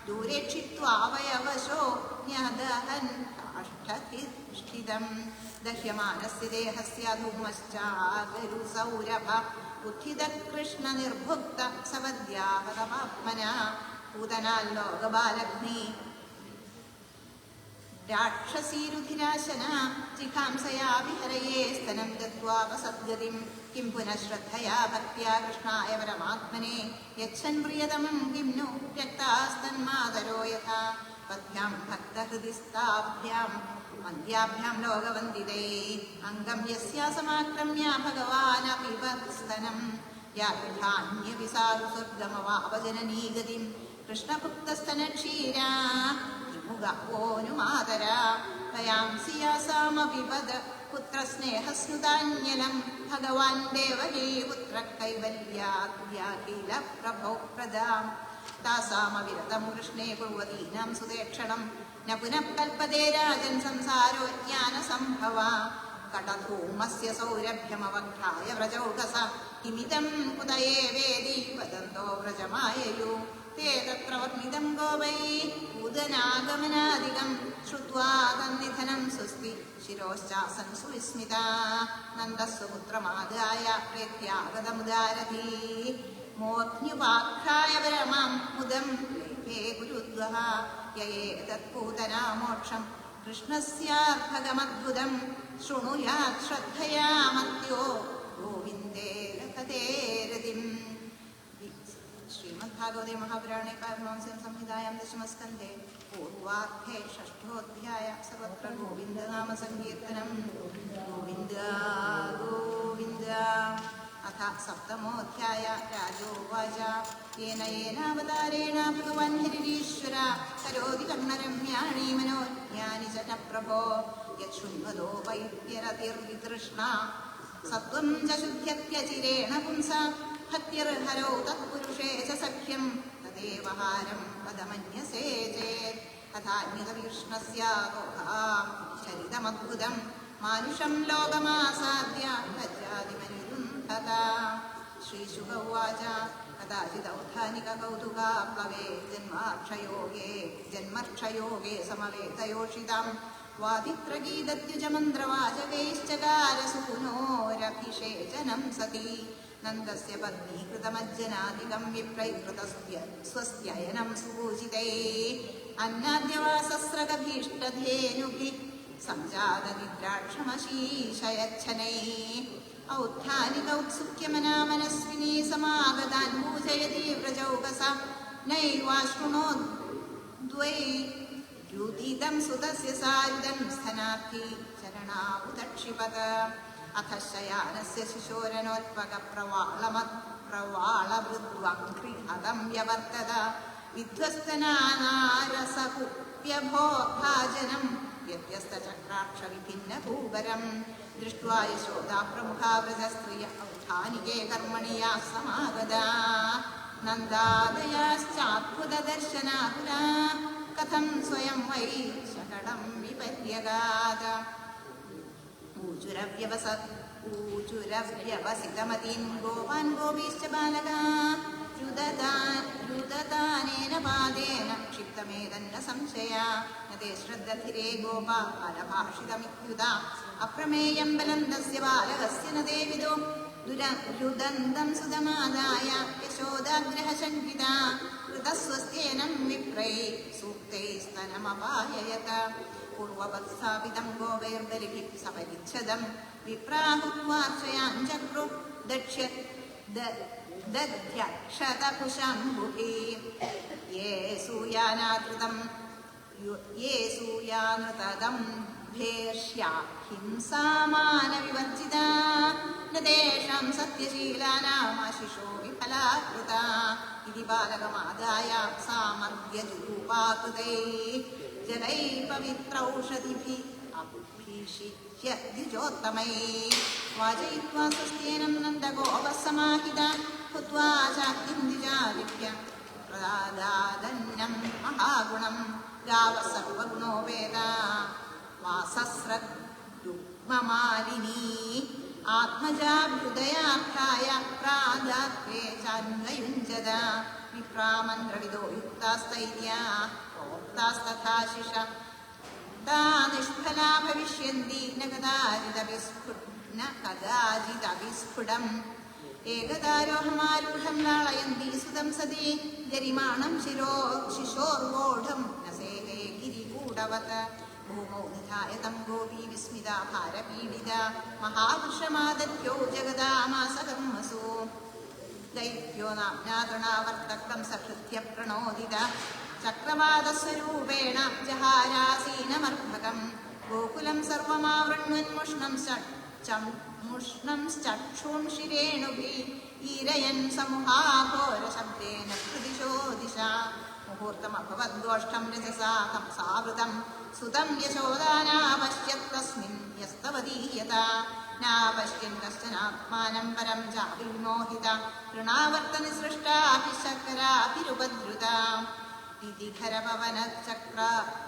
दूरे क्षिप्त्वावयवशो न्यदहन् काष्ठतिष्ठितम् दह्यमानस्य देहस्य धूमश्चागरुसौरभ उत्थितकृष्णनिर्भुक्त सवद्याहतमात्मना पूतनाल्लोकबालग्नि राक्षसीरुधिराशना जिघांसया विहरये स्तनं दत्त्वापसद्गतिं किं पुनः श्रद्धया भक्त्या कृष्णाय परमात्मने यच्छन् प्रियतमं किं नु त्यक्तास्तन्मातरो यथा पद्भ्यां भक्तहृदिस्ताभ्यां वन्द्याभ्यां लोकवन्दिते अङ्गं यस्या समाक्रम्य भगवानपि वत्स्तनं याधान्यपि साधु स्वर्गमवापजननी गतिं कृष्णभुक्तस्तनक्षीरा मुगोनुमातरा तयांसि यासामविवद पुत्रस्नेहस्नुतान्यलं भगवान् देवकी पुत्रकैवल्याद्याखिलप्रभो प्रदां तासामविरतं कृष्णे कुर्वतीनां सुदेक्षणं न पुनः कल्पते राजन् संसारो ज्ञानसम्भवा कटधूमस्य सौरभ्यमवघ्राय व्रजौकस किमिदं कुतये वेदी वदन्तो व्रजमाययु ते तत्र वर्णितं गोवै पूदनागमनादिकं श्रुत्वा तन्निधनं स्वस्ति शिरोश्चासन् सुविस्मिता नन्दस्व पुत्रमादाय प्रेत्यागतमुदारधी मोऽग्न्युपाख्याय परमां मुदं लेभे गुरुद्वः य एतत्पूतना मोक्षं कृष्णस्यार्भगमद्भुतं शृणुयात् श्रद्धया मत्यो गोविन्दे लभते रतिम् श्रीमद्भागवते महापुराणे पारमहंस्यां संहितायां दशमस्कन्धे पूर्वार्धे षष्ठोऽध्याय सर्वत्र गोविन्दनामसङ्कीर्तनं गोविन्द गोविन्द अथ सप्तमोऽध्याय राजोवाच येन येनावतारेण भगवान् हरिरीश्वर करोति कर्णरम्याणि मनोज्ञानि च न प्रभो यच्छृण्वतो वैद्यरतिर्वितृष्णा सत्त्वं च शुद्ध्यत्यचिरेण पुंसा भक्तिर्हरौ तत्पुरुषे च सख्यं तदेव हारं पदमन्यसे चेत् तथान्यतकृष्णस्य चरितमद्भुतं मानुषं लोकमासाद्य लज्जादिमनिरुन्धता श्रीशुक उवाच कदाचिदौद्धानिककौतुकाप्लवे जन्मर्क्षयोगे समवेतयोषितां वादित्रगीदत्युजमन्त्रवाचकैश्चकारसूनोरभिषेचनं सती नन्दस्य पत्नीकृतमज्जनादिकं विप्रैकृतस्य स्वस्त्ययनं सुपूजितै अन्नाद्यवासस्रगभीष्टधेनुभिः सञ्जातनिद्राक्षमशीशयच्छनैः औत्थानिकौत्सुक्यमनामनस्विनी समागतान् पूजयति व्रजौकसा नैवाशृणोद्वै युदितं सुतस्य सारिदं स्थनार्थी चरणावुदक्षिपत अथ शयानस्य शिशोरनोत्पकप्रवाळवृद्वङ्घ्रिहतं व्यवर्तत विध्वस्तनानारसकुप्यभो भाजनं व्यत्यस्तचक्राक्षविभिन्नभूवरं दृष्ट्वा यशोदा प्रमुखा व्रजस्त्रिय औत्थानिके कर्मणि याः समागता नन्दादयाश्चाद्भुतदर्शनाकुला कथं स्वयं वै शकटं विपर्यगाद ऊचुरव्यवसितमतीन् गोपान् गोपीश्च बालका रुदतानेन पादेन क्षिप्तमेदन्न संशया न ते श्रद्धधिरे गोपा बालभाषितमित्युता अप्रमेयं बलं तस्य बालकस्य न ते विदो रुदन्तं सुदमादाय यशोदाग्रहशङ्किता कृतस्वस्त्येनं विप्रै सूक्तैस्तनमपाययत पूर्ववत्स्थापितं गोवैर्दलिभिः सपरिच्छदं विप्राहुत्वार्चयाञ्चक्रु दध्यक्षतकुशम्भुभिः ये सूयानृतदं भेष्या हिंसामानविवर्जिता न तेषां सत्यशीलानामाशिषो विफलाकृता इति बालकमादाय सामर्द्यजुरूपाकृतैः जलै पवित्रौषधिभिः अभिषिच्य द्विजोत्तमैः वाचयित्वा स्वस्त्येनं नन्दगोपः समाहिता हुत्वा चाक्तिं द्विजादिभ्य प्रदादन्नं महागुणं गावः सर्वगुणोपेता वासस्रग्रुग्ममालिनी आत्मजाभ्युदयार्थाय प्रादात्वे चान्वयुञ्जत വിപ്രാമന്ത്രവിദോ യുക്താസ്ഥൈര്യാ പ്രോക്താസ്തഥാശിഷ താ നിഷ്ഫലാ ഭവിഷ്യന്തി ന കദാചിദവിസ്ഫുടം ഏകദാരോഹമാരൂഢം ലാളയന്തി സുതം സതി ഗരിമാണം ശിശോർവോഢം നസേഹേ ഗിരികൂടവത് ഭൂമൗ നിധായ തം ഗോപീ വിസ്മിതാ ഭാരപീഡിത മഹാവൃഷമാദത്യോ ജഗദാമാസകർമ്മസു ദൈത്യോ നാമ്നാതൃണാവർത്തക്തം സഹൃത്യ പ്രണോദിത ചക്രവാദസ്വരൂപേണ ജഹാരാസീനമർഭകം ഗോകുലം സർവമാവൃണ്വന്മുഷ്ണം ചക്ഷൂംഷിരേണുഭിः ഈരയൻ സമൂഹാഘോരശബ്ദേന പ്രതിശോ ദിശ മുഹൂർത്തമഭവദ്ഗോഷ്ഠം രജസാ ഹംസാവൃതം സുതം യശോദാനാപശ്യത് തസ്മിन् യസ്തവദീയത നാപശ്യन् കശ്ചനാത്മാനം പരം ചാവിമോഹിത തൃണാവർത്തനിസൃഷ്ടാപി ശർക്കരാഭിരുപദ്രുത വിധിഖരപവനചക്ര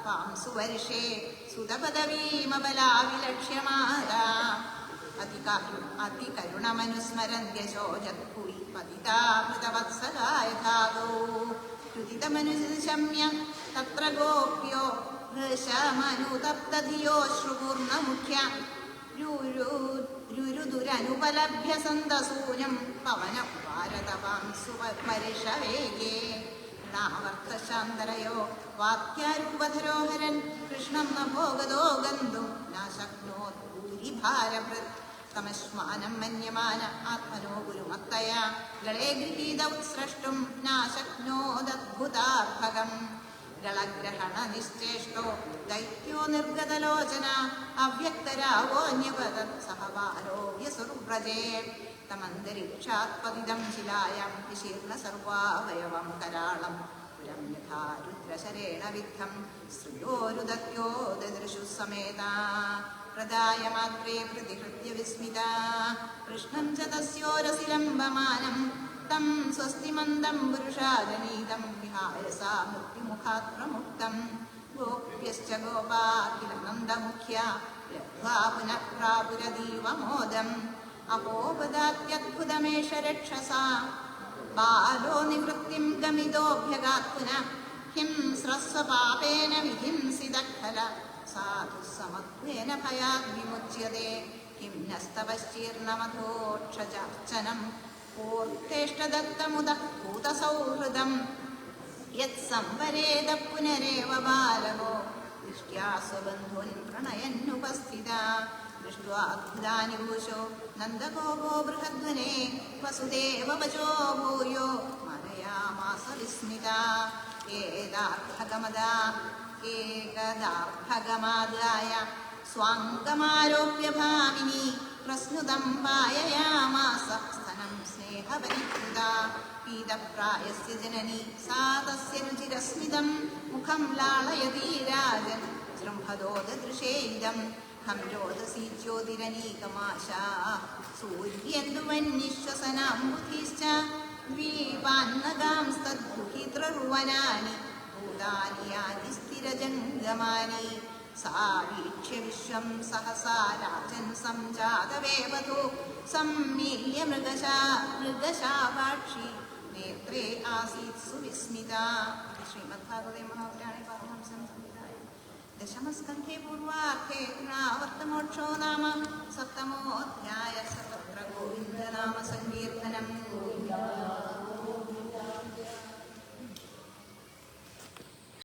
പാംസുവർഷേ സുതപദവീമബലാവിലക്ഷ്യമാരാ അതികരുണമനുസ്മരന്ത്യശോചത്ഭുവി പതിതാമൃതവത്സലായഥാഗോ രുദിതമനുശമ്യ തത്ര ഗോപ്യോ ഹൃശമനുതപ്തധിയോശ്രുപൂർണമുഖ്യ രുരുദുരനുപലഭ്യ സന്തസൂനം പവനപാരതപാംസുപരിഷവേഗേ നാവർത്തശാന്തരയോ വാക്യാരൂപധരോഹരൻ കൃഷ്ണം നഭോഗതോ ഗന്ധും നാശക്നോദ്ഭൂരിഭാരഭൃത് തമശ്മാനം മന്യമാന ആത്മനോ ഗുരുമത്തയാ ഗളേ ഗൃഹീത ഉത്സ്രഷ്ടും നാശക്നോദദ്ഭുതാർഭകം ഗളഗ്രഹണ നിശ്ചേഷ്ടോ ദൈത്യോ നിർഗതലോചന അവ്യക്തരാവോന്യപദം സഹവാരോഗ്യസുർവ്രജേ തമന്തരിക്ഷാത്പതിതം ശിലായാം വിശീർണ സർവാവയവം കരാളം പുരം യഥാ രുദ്രശരേണ വിദ്ധം ശ്രിയോരുദത്യോ ദദൃശു സമേതാ പ്രദായ മാത്രേ പ്രതിഹൃത്യ വിസ്മിതാ കൃഷ്ണം ച തസ്യോരസിലംബമാനം തം സ്വസ്തിമന്ദം പുരുഷാജനീതം വിഹായ സാ മൃത്യുമുഖാത് പ്രമുക്തം ഗോപ്യശ്ച ഗോപാ കില നന്ദമുഖ്യാ ലബ്ധ്വാ പുനഃ പ്രാപുരദീവമോദം അപോപദാത്യദ്ഭുതമേഷ രക്ഷസാ ബാലോ നിവൃത്തിം ഗമിതോഭ്യഗാത് പുനഃ കിം സ്രസ്വപാപേന വിഹിംസിത ഖല സാധു സമത്വേന ഭയാദ് വിമുച്യതേ കിം നസ്തവശ്ചീർണമധോക്ഷജാർച്ചനം പൂർത്തേഷ്ടദത്തമുദഃ ഭൂതസൗഹൃദം യത്സംവരേദ പുനരേവ ബാലകോ ദൃഷ്ട്യാ സ്വബന്ധൂൻ പ്രണയന്നുപസ്ഥിതാ ദൃഷ്ട്വാദ്ഭുതാനിഭൂഷോ നന്ദഗോപോ ബൃഹധ്വനേ വസുദേവ വചോ ഭൂയോ മരയാമാസ വിസ്മിതാ ഏകദാർഭഗമാദായ സ്വാംഗമാരോപ്യ ഭാമിനി പ്രസ്നുതം പായയാമാസ സ്തനം സ്നേഹപരികൃതാ പീതപ്രായസ്യ ജനനി സാ തസ്യ രുചിരസ്മിതം മുഖം ലാളയതി രാജൻ ജൃംഭദോദൃശേദം ഹം രോദസി ജ്യോതിരനീകമാശാ സൂര്യന്തുവന്നിശ്വസനാംബുധിശ്ച ദ്വീപാന്നഗാംസ്തദ്ഗുഹിതൃവനാനി ഭൂതാനി യാനി സ്ഥിരജംഗമാനി സാ വീക്ഷ്യ വിശ്വം സഹസാ രാജൻ സംജാതവേവതോ സമ്മീല്യ മൃഗശാപാക്ഷി നേത്രേ ആസീത് സുവിസ്മിതാ. ശ്രീമദ്ഭാഗവതേ മഹാപുരാണേ പാരമഹംസ്യാം സംഹിതായാം ദശമസ്കന്ധേ പൂർവാർദ്ധേ തൃണാവർത്തമോക്ഷോ നാമ സപ്തമോऽധ്യായः. സർവത്ര ഗോവിന്ദനാമ സങ്കീർത്തനം.